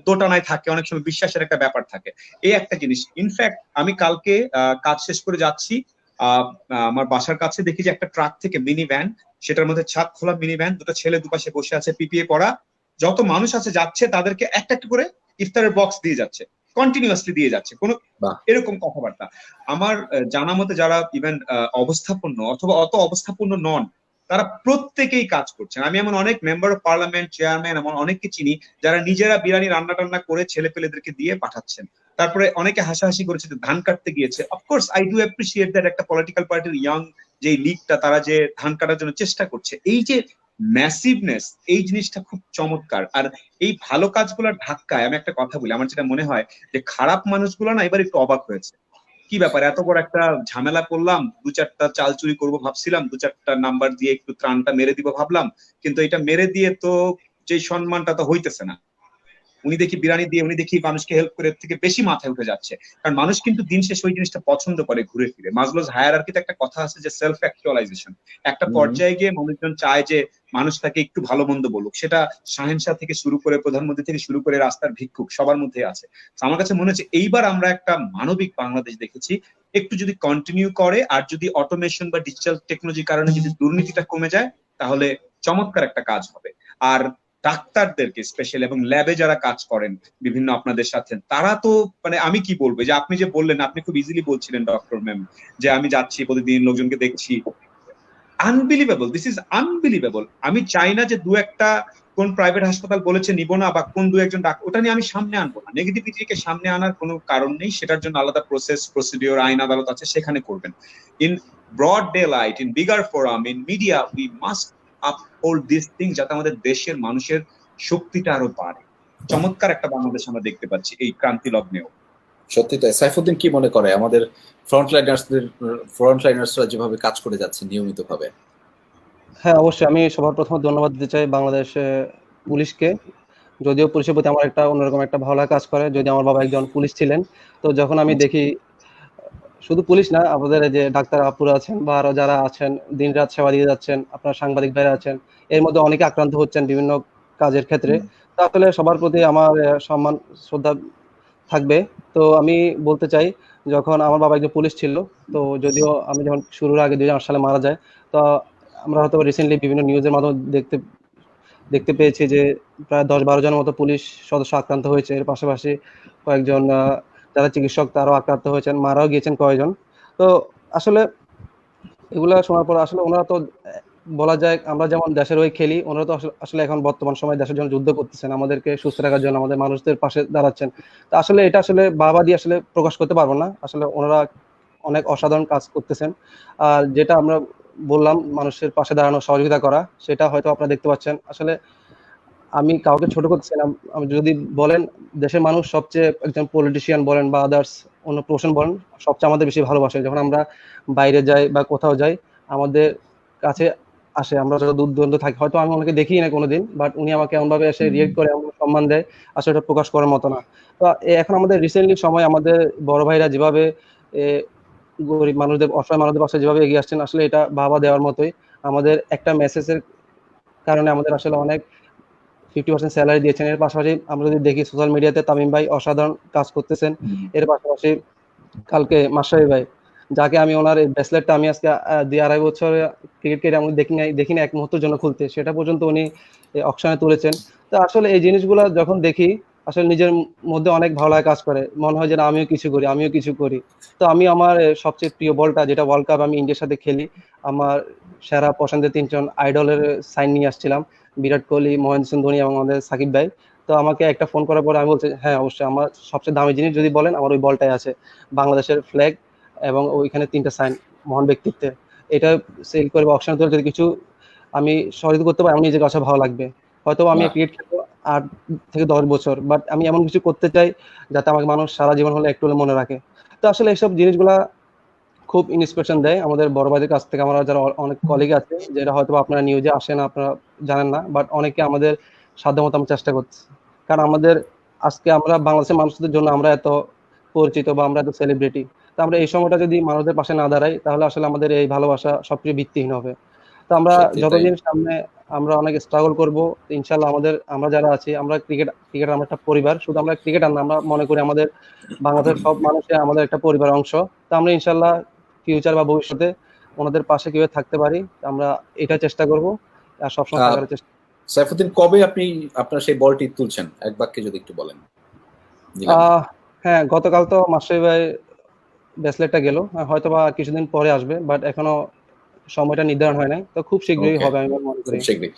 দোটানায় থাকে, অনেক সময় বিশ্বাসের একটা ব্যাপার থাকে, এই একটা জিনিস। ইনফ্যাক্ট আমি কালকে কাজ শেষ করে যাচ্ছি, আমার বাসার কাছে দেখি যে একটা ট্রাক থেকে মিনি ভ্যান, সেটার মধ্যে ছাদ খোলা মিনি ভ্যান, দুটো ছেলে দুপাশে বসে আছে পিপিএ পরা, যত মানুষ আছে যাচ্ছে তাদেরকে একটা একটা করে ইফতারের বক্স দিয়ে যাচ্ছে, কন্টিনিউয়াসলি দিয়ে যাচ্ছে, কোনো এরকম কথাবার্তা। আমার জানা মতে যারা ইভেন অবস্থাপন্ন অথবা অত অবস্থাপন্ন নন, তারা প্রত্যেকেই কাজ করছেন। আমি এমন অনেক মেম্বার অফ পার্লামেন্ট, চেয়ারম্যান, এমন অনেককে চিনি যারা নিজেরা বিরিয়ানি রান্না টান্না করে ছেলে পেলেদেরকে দিয়ে পাঠাচ্ছেন। তারপরে অনেকে হাসাহাসি করেছে ধান কাটতে গিয়েছে। Of course I do appreciate that একটা পলিটিক্যাল পার্টির ইয়াং যে লিগটা, তারা যে ধান কাটার জন্য চেষ্টা করছে, এই যে ম্যাসিভনেস, এই জিনিসটা খুব চমৎকার। আর এই ভালো কাজগুলোর ধাক্কায় আমি একটা কথা বলি, আমার যেটা মনে হয় যে খারাপ মানুষগুলো না এবার একটু অবাক হয়েছে, কি ব্যাপার এত বড় একটা ঝামেলা করলাম, দু চারটা চাল চুরি করবো ভাবছিলাম, দু চারটা নাম্বার দিয়ে একটু ত্রাণটা মেরে দিব ভাবলাম, কিন্তু এটা মেরে দিয়ে তো যে সম্মানটা তো হইতেছে না। উনি দেখি বিরিয়ানি দিয়ে, উনি দেখি মানুষকে হেল্প করে, থেকে বেশি মাথায় উঠে যাচ্ছে। কারণ মানুষ কিন্তু দিন শেষে ওই জিনিসটা পছন্দ করে ঘুরে ফিরে। মাসলোজ হায়ারার্কিতে একটা কথা আছে যে সেলফ অ্যাকচুয়ালাইজেশন, একটা পর্যায়ে গিয়ে মানুষজন চায় যে মানুষ তাকে একটু ভালো মন্দ বলুক, সেটা শাহেনশাহ থেকে শুরু করে প্রধানমন্ত্রী থেকে শুরু করে রাস্তার ভিক্ষুক সবার মধ্যে আছে। আমার কাছে মনে হচ্ছে এইবার আমরা একটা মানবিক বাংলাদেশ দেখেছি। একটু যদি কন্টিনিউ করে, আর যদি অটোমেশন বা ডিজিটাল টেকনোলজির কারণে যদি দুর্নীতিটা কমে যায়, তাহলে চমৎকার একটা কাজ হবে। আর ডাক্তারদেরকে স্পেশাল এবং ল্যাবে যারা কাজ করেন বিভিন্ন আপনাদের সাথে, তারা তো মানে আমি কি বলবো, যে আপনি যে বললেন, আপনি খুব ইজিলি বলছিলেন ডক্টর ম্যাম, যে আমি যাচ্ছি প্রতিদিন লোকজনকে দেখছি, আনবিলিভেবল, দিস ইজ আনবিলিভেবল। আমি চাই না যে দু একটা কোন প্রাইভেট হাসপাতাল বলেছে নিব না, বা কোন দু একজন ডাক্তার, ওটা নিয়ে আমি সামনে আনবো না। নেগেটিভিটিকে সামনে আনার কোনো কারণ নেই, সেটার জন্য আলাদা প্রসেস, প্রসিডিওর, আইন আদালত আছে, সেখানে করবেন। In broad daylight, in bigger forum, in media, we must uphold this thing, যাতে আমাদের দেশের মানুষের শক্তিটা আরো বাড়ে। চমৎকার একটা বাংলাদেশ আমরা দেখতে পাচ্ছি এই ক্রান্তি লগ্নেও। সত্যি তাই। সাইফুদ্দিন কি মনে করে আমাদের ফ্রন্টলাইনার্সরা যেভাবে কাজ করে যাচ্ছে নিয়মিতভাবে? হ্যাঁ, অবশ্যই। আমি সবার প্রথমে ধন্যবাদ দিতে চাই বাংলাদেশে পুলিশকে। যদিও পুলিশের প্রতি আমার একটা অন্যরকম একটা ভালো লাগা কাজ করে, যদি আমার বাবা একজন পুলিশ ছিলেন। তো যখন আমি দেখি শুধু পুলিশ না, আমাদের যে ডাক্তার আপুরা আছেন বা আরো যারা আছেন দিনরাত সেবা দিয়ে যাচ্ছেন, আপনার সাংবাদিক ভাইরা আছেন, এর মধ্যে অনেকে আক্রান্ত হচ্ছেন বিভিন্ন কাজের ক্ষেত্রে। তো আসলে সবার প্রতি আমার সম্মান শ্রদ্ধা থাকবে। তো আমি বলতে চাই, যখন আমার বাবা একজন পুলিশ ছিল, তো যদিও আমি যখন শুরুর আগে 2008 সালে মারা যায়, তো আমরা হয়তো রিসেন্টলি বিভিন্ন নিউজের মাধ্যমে দেখতে পেয়েছি যে প্রায় 10-12 জনের মতো পুলিশ সদস্য আক্রান্ত হয়েছে। এর পাশাপাশি কয়েকজন যারা চিকিৎসক তারাও আক্রান্ত হয়েছেন, মারাও গিয়েছেন কয়েকজন। তো আসলে এগুলা শোনার পর আসলে ওনারা তো বলা যায় আমরা যেমন দেশের হয়ে খেলি, ওনারা তো আসলে এখন বর্তমান সময়ে দেশের জন্য যুদ্ধ করতেছেন, আমাদেরকে সুস্থ রাখার জন্য, আমাদের মানুষদের পাশে দাঁড়াচ্ছেন। তো আসলে এটা আসলে বাবা দিয়ে আসলে প্রকাশ করতে পারবো না। আসলে ওনারা অনেক অসাধারণ কাজ করতেছেন। আর যেটা আমরা বললাম মানুষের পাশে দাঁড়ানো, সহযোগিতা করা, সেটা হয়তো আপনারা দেখতে পাচ্ছেন। আসলে আমি কাউকে ছোট করতেছি না। আমি যদি বলেন দেশের মানুষ সবচেয়ে একজন পলিটিশিয়ান বলেন বা আদার্স অন্য প্রফেশন বলেন, সবচেয়ে আমাদের বেশি ভালোবাসে। যখন আমরা বাইরে যাই বা কোথাও যাই, আমাদের কাছে আসে, আমরা যত দূর দূরান্ত থাকি, হয়তো আমি ওনাকে দেখি না কোনোদিন, বাট উনি আমাকে এমনভাবে এসে রিয়েক্ট করে, এমন সম্মান দেয়, আসলে এটা প্রকাশ করার মতো না। তো এখন আমাদের রিসেন্টলি সময় আমাদের বড় ভাইরা যেভাবে গরিব মানুষদের, অসহায় মানুষদের পাশে যেভাবে এগিয়ে আসছেন, আসলে এটা বাবা দেওয়ার মতোই। আমাদের একটা মেসেজের কারণে আমাদের আসলে অনেক 50% স্যালারি দিয়েছেন। এর পাশাপাশি আমরা যদি দেখি সোশ্যাল মিডিয়াতে তামিম ভাই অসাধারণ কাজ করতেছেন। এর পাশাপাশি কালকে মাশরাফি ভাই, যাকে আমি ওনার এই ব্রেসলেটটা আমি আজকে 2.5 বছর ক্রিকেট কেরিয়ারে আমি দেখি না এক মুহূর্তের জন্য খুলতে, সেটা পর্যন্ত উনি অকশনে তুলেছেন। তো আসলে এই জিনিসগুলো যখন দেখি, আসলে নিজের মধ্যে অনেক ভালো লাগা কাজ করে, মনে হয় যে না আমিও কিছু করি। তো আমি আমার সবচেয়ে প্রিয় বলটা, যেটা ওয়ার্ল্ড কাপ আমি ইন্ডিয়ার সাথে খেলি, আমার সেরা পছন্দের 3 জন আইডলের সাইন নিয়ে আসছিলাম, বিরাট কোহলি, মহেন্দ্র সিং ধোনি এবং আমাদের সাকিব ভাই। তো আমাকে একটা ফোন করার পরে আমি বলছি হ্যাঁ অবশ্যই আমার সবচেয়ে দামি জিনিস যদি বলেন, আমার ওই বলটাই আছে, বাংলাদেশের ফ্ল্যাগ এবং ওইখানে 3টা সাইন, মহান ব্যক্তিত্বের। এটা সেল করে বা অকশনে তুলে যদি কিছু আমি সহযোগিতা করতে পারি, আমার নিজের কাছে ভালো লাগবে। হয়তো আমি ক্রিকেট খেলবো 8 থেকে 10 বছর, বাট আমি এমন কিছু করতে চাই যাতে আমাকে মানুষ সারা জীবন হলে একটু হলে মনে রাখে। তো আসলে এইসব জিনিসগুলা খুব ইন্সপিরেশন দেয় আমাদের বড় ভাইদের কাছ থেকে। আমরা যারা অনেক কলিগ আছে, যেটা হয়তো আপনারা নিউজে আসেন, আপনারা জানেন না, বাট অনেকে আমাদের সাধ্যমতো আমরা চেষ্টা করছি। কারণ আমাদের আজকে আমরা বাংলাদেশের মানুষদের জন্য আমরা এত পরিচিত বা আমরা এত সেলিব্রিটি। তো আমরা এই সময়টা যদি মানুষদের পাশে না দাঁড়াই, তাহলে আসলে আমাদের এই ভালোবাসা সবকিছু ভিত্তিহীন হবে। তো আমরা যতদিন সামনে আমরা অনেক স্ট্রাগল করবো, ইনশাল্লাহ আমরা যারা আছি, আমরা ক্রিকেট আমরা একটা পরিবার, শুধু আমরা ক্রিকেটার না, আমরা মনে করি আমাদের বাংলাদেশের সব মানুষের আমাদের একটা পরিবার অংশ। তো আমরা ইনশাল্লাহ ফিউচার বা ভবিষ্যতে ওনাদের পাশে কিভাবে থাকতে পারি, আমরা এটা চেষ্টা করব আর সবসময় আহ, থাকার চেষ্টা। সাইফুদ্দিন, কবে আপনি আপনার সেই বলটি তুলছেন, এক বাক্যে যদি একটু বলেন। দিলাম। হ্যাঁ, গতকাল তো মাস্টার ভাই ব্রেসলেটটা গেল, হয়তো বা কিছুদিন পরে আসবে, বাট এখনো সময়টা নির্ধারণ হয় নাই, তো খুব শীঘ্রই Okay. হবে আমি মনে করি। খুব শীঘ্রই।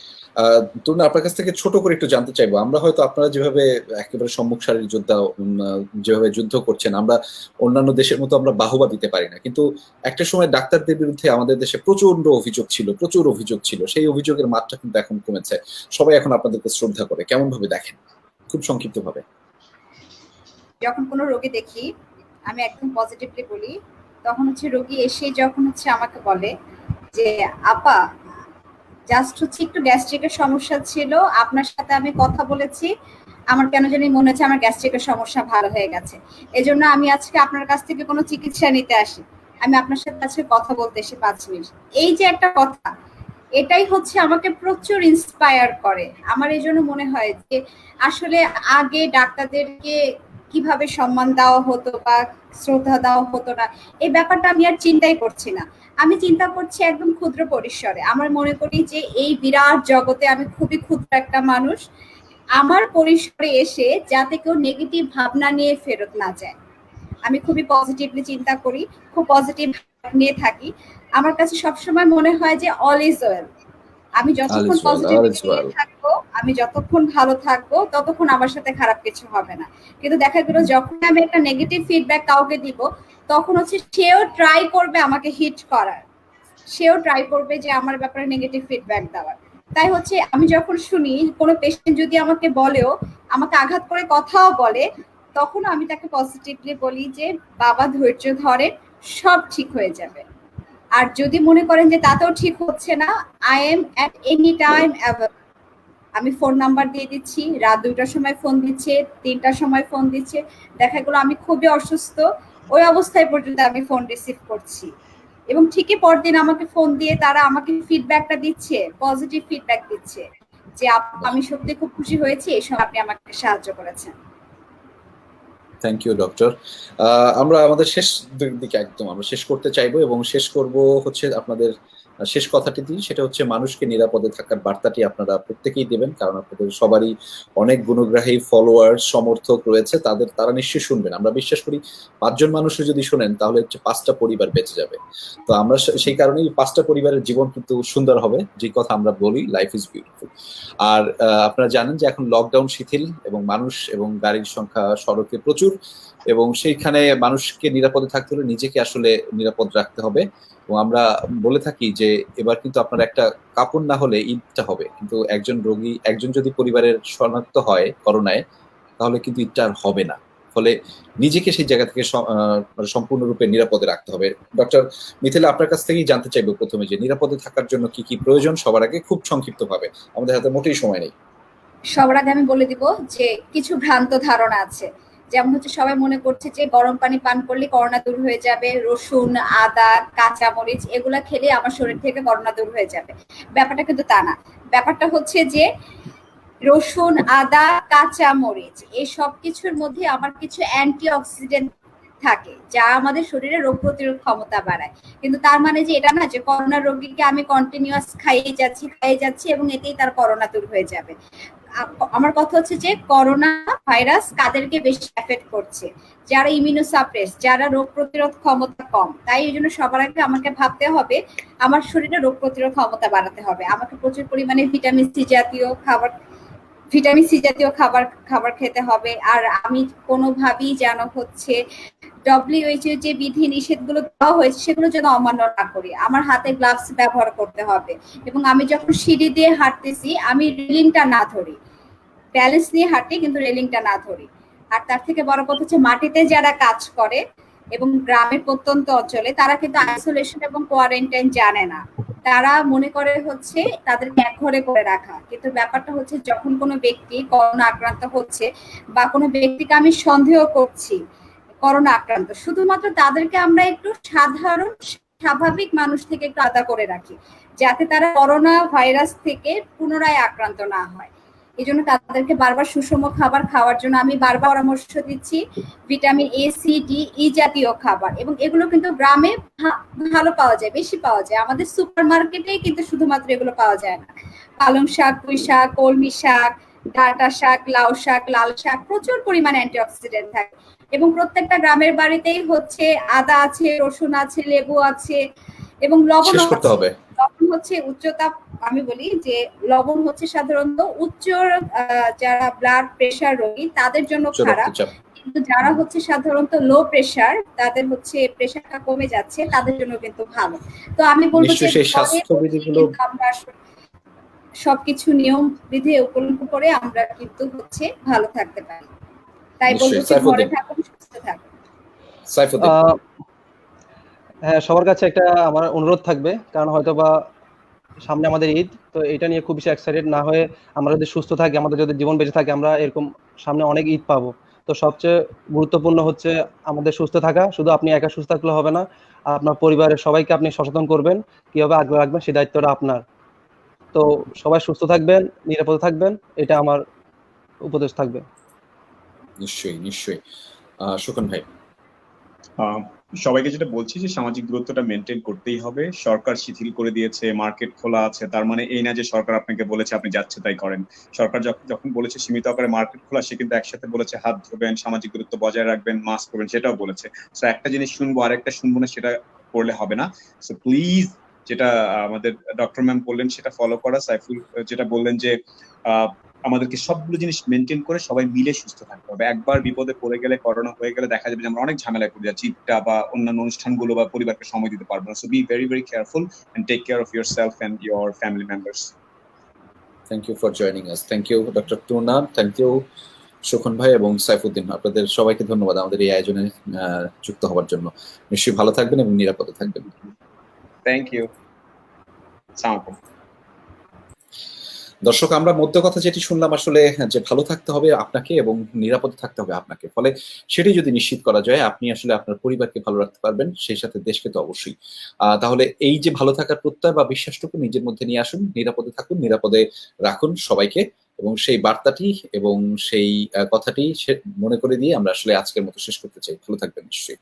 তরুণ, আপনার কাছ থেকে ছোট করে একটু জানতে চাইবো, আমরা হয়তো আপনারা যেভাবে একেবারে সম্মুখ সারির যোদ্ধা, যেভাবে যুদ্ধ করছেন, আমরা অন্যান্য দেশের মতো আমরা বাহবা দিতে পারি না, কিন্তু একটা সময় ডাক্তারদের বিরুদ্ধে আমাদের দেশে প্রচন্ড অভিযোগ ছিল, সেই অভিযোগের মাত্রা কিন্তু এখন কমেছে, সবাই এখন আপনাদেরকে শ্রদ্ধা করে। কেমন ভাবে দেখেন, খুব সংক্ষিপ্ত ভাবে? যখন কোনো রোগী দেখি, আমি একদম পজিটিভলি বলি, তখন হচ্ছে রোগী এসে যখন হচ্ছে আমাকে বলে যে আপা, জাস্ট হচ্ছে একটু গ্যাস্ট্রিকের সমস্যা ছিল, আপনার সাথে আমি কথা বলেছি, আমার কেন জানি মনে হচ্ছে আমার গ্যাস্ট্রিকের সমস্যা ভালো হয়ে গেছে, এজন্য আমি আজকে আপনার কাছ থেকে কোনো চিকিৎসা নিতে আসি, আমি আপনার সাথে আজকে কথা বলতে এসে 5 মিনিট। এই যে একটা কথা, এটাই হচ্ছে আমাকে প্রচুর ইন্সপায়ার করে। আমার এই জন্য মনে হয় যে আসলে আগে ডাক্তারদেরকে কিভাবে সম্মান দেওয়া হতো বা শ্রদ্ধা দেওয়া হতো না, এই ব্যাপারটা আমি আর চিন্তাই করছি না। আমি চিন্তা করছি একদম ক্ষুদ্র পরিসরে। আমার মনে করি যে এই বিরাট জগতে আমি খুবই ক্ষুদ্র একটা মানুষ, আমার পরিসরে এসে যাতে কেউ নেগেটিভ ভাবনা নিয়ে ফেরত না যায়। আমি খুবই পজিটিভলি চিন্তা করি, খুব পজিটিভ নিয়ে থাকি। আমার কাছে সবসময় মনে হয় যে অল ইজ ওয়েল। আমি যতক্ষণ পজিটিভিটি নিয়ে থাকবো, আমি যতক্ষণ ভালো থাকবো, ততক্ষণ আমার সাথে খারাপ কিছু হবে না। কিন্তু দেখা গেল যখন আমি একটা নেগেটিভ ফিডব্যাক কাউকে দিব, তখন হচ্ছে সেও ট্রাই করবে আমাকে হিট করার, সেও ট্রাই করবে যে আমার ব্যাপারে নেগেটিভ ফিডব্যাক দেওয়ার। তাই হচ্ছে আমি যখন শুনি কোনো পেশেন্ট যদি আমাকে বলেও, আমাকে আঘাত করে কথাও বলে, তখন আমি তাকে পজিটিভলি বলি যে বাবা ধৈর্য ধরেন, সব ঠিক হয়ে যাবে। আর যদি মনে করেন যে তাতেও ঠিক হচ্ছে না, I am at any time available. আমি ফোন নাম্বার দিয়ে দিচ্ছি, রাত 2টার সময় ফোন দিচ্ছে, 3টার সময় ফোন দিচ্ছে, দেখা গেলো আমি খুবই অসুস্থ, ওই অবস্থায় পর্যন্ত আমি ফোন রিসিভ করছি। এবং ঠিকই পরদিন আমাকে ফোন দিয়ে তারা আমাকে ফিডব্যাকটা দিচ্ছে, পজিটিভ ফিডব্যাক দিচ্ছে যে আমি সত্যি খুব খুশি হয়েছি, এসব আপনি আমাকে সাহায্য করেছেন। Thank you doctor. আমরা আমাদের শেষ দিকে একদম আমরা শেষ করতে চাইবো, এবং শেষ করব হচ্ছে আপনাদের শেষ কথাটি দিই, সেটা হচ্ছে মানুষকে নিরাপদে থাকার বার্তাটি আপনারা প্রত্যেকেই দেবেন, কারণ আপনাদের সবারই অনেক গুণগ্রাহী ফলোয়ার সমর্থক রয়েছে, তারা নিশ্চয়ই শুনবেন। আমরা বিশ্বাস করি 5 জন মানুষও যদি শোনেন তাহলে হচ্ছে 5টা পরিবার বেঁচে যাবে। তো আমরা সেই কারণেই 5টা পরিবারের জীবন কিন্তু সুন্দর হবে, যে কথা আমরা বলি লাইফ ইজ বিউটিফুল। আর আপনারা জানেন যে এখন লকডাউন শিথিল, এবং মানুষ এবং গাড়ির সংখ্যা সড়কে প্রচুর, এবং সেইখানে মানুষকে নিরাপদে থাকতে হলে নিজেকে আসলে নিরাপদ রাখতে হবে। এবং আমরা বলে থাকি যে এবার কিন্তু আপনার একটা কাপড় না হলে ঈদটা হবে, কিন্তু একজন যদি পরিবারের শনাক্ত হয় করোনায়, তাহলে কিন্তু ঈদটা আর হবে না। ফলে নিজেকে সেই জায়গা থেকে সম্পূর্ণরূপে নিরাপদে রাখতে হবে। ডক্টর মিথিলা, আপনার কাছ থেকেই জানতে চাইবো প্রথমে যে নিরাপদে থাকার জন্য কি কি প্রয়োজন, সবার আগে খুব সংক্ষিপ্ত ভাবে, আমাদের হাতে মোটেই সময় নেই। সবার আগে আমি বলে দিব যে কিছু ভ্রান্ত ধারণা আছে, যেমন হচ্ছে সবাই মনে করছে যে গরম পানি পান করলে করোনা দূর হয়ে যাবে, রসুন, আদা, কাঁচামরিচ এগুলা খেলে আমার শরীর থেকে করোনা দূর হয়ে যাবে। ব্যাপারটা কিন্তু তা না। ব্যাপারটা হচ্ছে যে রসুন, আদা, কাঁচামরিচ এই সব কিছুর মধ্যে আমার কিছু অ্যান্টিঅক্সিডেন্ট থাকে, যা আমাদের শরীরে রোগ প্রতিরোধ ক্ষমতা বাড়ায়। কিন্তু তার মানে যে এটা না যে করোনা রোগীকে আমি কন্টিনিউয়াস খাইয়ে যাচ্ছি এবং এতেই তার করোনা দূর হয়ে যাবে। আমার কথা হচ্ছে যে করোনা ভাইরাস কাদেরকে বেশি এফেক্ট করছে, যারা ইমিউনোসাপ্রেস, যারা রোগ প্রতিরোধ ক্ষমতা কম। তাই এই জন্য সবার আগে আমাকে ভাবতে হবে আমার শরীরে রোগ প্রতিরোধ ক্ষমতা বাড়াতে হবে। আমাকে প্রচুর পরিমাণে ভিটামিন সি জাতীয় খাবার খেতে হবে। আর আমি কোনোভাবেই যেন হচ্ছে WHO যে বিধি নিষেধগুলো দেওয়া হয়েছে সেগুলো যেন অমান্য না করি। আমার হাতে গ্লাভস ব্যবহার করতে হবে, এবং আমি যখন সিঁড়ি দিয়ে হাঁটতেছি আমি রেলিংটা না ধরি, ব্যালেন্স নিয়ে হাঁটি কিন্তু রেলিংটা না ধরি। আর তার থেকে বড় কথা হচ্ছে মাটিতে যারা কাজ করে এবং গ্রামের প্রত্যন্ত অঞ্চলে, তারা কিন্তু আইসোলেশন এবং কোয়ারেন্টাইন জানে না। তারা মনে করে হচ্ছে তাদেরকে একঘরে করে রাখা, কিন্তু ব্যাপারটা হচ্ছে যখন কোনো ব্যক্তি করোনা আক্রান্ত হচ্ছে বা কোনো ব্যক্তিকে আমি সন্দেহ করছি করোনা আক্রান্ত, শুধুমাত্র তাদেরকে আমরা একটু সাধারণ স্বাভাবিক মানুষ থেকে একটু আলাদা করে রাখি, যাতে তারা করোনা ভাইরাস থেকে পুনরায় আক্রান্ত না হয়। এই জন্য তাদেরকে বারবার সুষম খাবার খাওয়ার জন্য আমি বারবার পরামর্শ দিচ্ছি, ভিটামিন এ, সি, ডি, ই জাতীয় খাবার, এবং এগুলো কিন্তু গ্রামে ভালো পাওয়া যায়, বেশি পাওয়া যায়। আমাদের সুপার মার্কেটে কিন্তু শুধুমাত্র এগুলো পাওয়া যায় না। পালং শাক, পুঁই শাক, কলমি শাক, ডাঁটা শাক, লাউ শাক, লাল শাক, প্রচুর পরিমাণে অ্যান্টিঅক্সিডেন্ট থাকে। এবং প্রত্যেকটা গ্রামের বাড়িতেই হচ্ছে আদা আছে, রসুন আছে, লেবু আছে, এবং লবণ শেষ করতে হবে। লবণ হচ্ছে উচ্চতা, আমি বলি যে লবণ হচ্ছে সাধারণত উচ্চ যারা ব্লাড প্রেশার রোগী তাদের জন্য উচ্চ খারাপ, রক্তচাপ। কিন্তু যারা হচ্ছে সাধারণত লো প্রেশার, তাদের হচ্ছে প্রেশারটা কমে যাচ্ছে, তাদের জন্য কিন্তু ভালো। তো আমি বলবো যে নিশ্চয়ই সেই স্বাস্থ্যবিধিগুলো কিন্তু আমরা সবকিছু নিয়ম বিধি উপলব্ধ করে আমরা কিন্তু হচ্ছে ভালো থাকতে পারি। তাই বলবো নিশ্চয়ই। যে সাইফুদ্দিন। ঘরে থাকুন, সুস্থ থাকুন। সাইফুদ্দিন। হ্যাঁ, সবার কাছে একটা আমার অনুরোধ থাকবে, কারণ হয়তোবা সামনে আমাদের ঈদ, তো এটা নিয়ে খুব বেশি এক্সাইটেড না হয়ে আমরা যদি সুস্থ থাকি, আমাদের যদি জীবন বেঁচে থাকে, আমরা এরকম সামনে অনেক ঈদ পাবো। তো সবচেয়ে গুরুত্বপূর্ণ হচ্ছে আমাদের সুস্থ থাকা। শুধু আপনি একা সুস্থ থাকলে হবে না, আপনার পরিবারের সবাইকে আপনি সচেতন করবেন, কিভাবে আগলে রাখবেন সেই দায়িত্বটা আপনার। তো সবাই সুস্থ থাকবেন, নিরাপদে থাকবেন, এটা আমার উপদেশ থাকবে। নিশ্চয়ই নিশ্চয়ই। সুখন ভাই। সবাইকে যেটা বলছি যে সামাজিক দূরত্বটা মেনটেন করতেই হবে। সরকার শিথিল করে দিয়েছে, মার্কেট খোলা আছে, তার মানে এই না যে সরকার আপনাকে বলেছে আপনি যাচ্ছে তাই করেন। সরকার যখন বলেছে সীমিত আকারে মার্কেট খোলা, সে কিন্তু একসাথে বলেছে হাত ধোবেন, সামাজিক দূরত্ব বজায় রাখবেন, মাস্ক পরবেন, সেটাও বলেছে। সো একটা জিনিস শুনবো আরেকটা শুনবো না, সেটা করলে হবে না। সো প্লিজ, যেটা আমাদের ডক্টর ম্যাম বললেন সেটা ফলো করা। সাইফুল যেটা বললেন যে আমাদেরকে সবগুলো জিনিস মেনটেন করে সবাই মিলে সুস্থ থাকতে হবে। একবার বিপদে পড়ে গেলে, করোনা হয়ে গেলে দেখা যাবে যে আমরা অনেক ঝামেলায় পড়ে যাচ্ছি, ঈদটা বা অন্যান্য অনুষ্ঠানগুলো বা পরিবারকে সময় দিতে পারবো না। So be very very careful and take care of yourself and your family members. Thank you for joining us. Thank you doctor Tuna, thank you Sukhan ভাই এবং সাইফুদ্দিন। আপনাদের সবাইকে ধন্যবাদ আমাদের এই আয়োজনে যুক্ত হওয়ার জন্য। নিশ্চয়ই ভালো থাকবেন এবং নিরাপদে থাকবেন। Thank you. আসসালামু আলাইকুম। দর্শক, আমরা মধ্য কথা যেটি শুনলাম আসলে যে ভালো থাকতে হবে আপনাকে এবং নিরাপদে থাকতে হবে আপনাকে, ফলে সেটি যদি নিশ্চিত করা যায় আপনি আসলে আপনার পরিবারকে ভালো রাখতে পারবেন, সেই সাথে দেশকে তো অবশ্যই। তাহলে এই যে ভালো থাকার প্রত্যয় বা বিশ্বাসটুকু নিজের মধ্যে নিয়ে আসুন, নিরাপদে থাকুন, নিরাপদে রাখুন সবাইকে, এবং সেই বার্তাটি এবং সেই কথাটি মনে করে দিয়ে আমরা আসলে আজকের মতো শেষ করতে চাই। ভালো থাকবেন নিশ্চয়ই।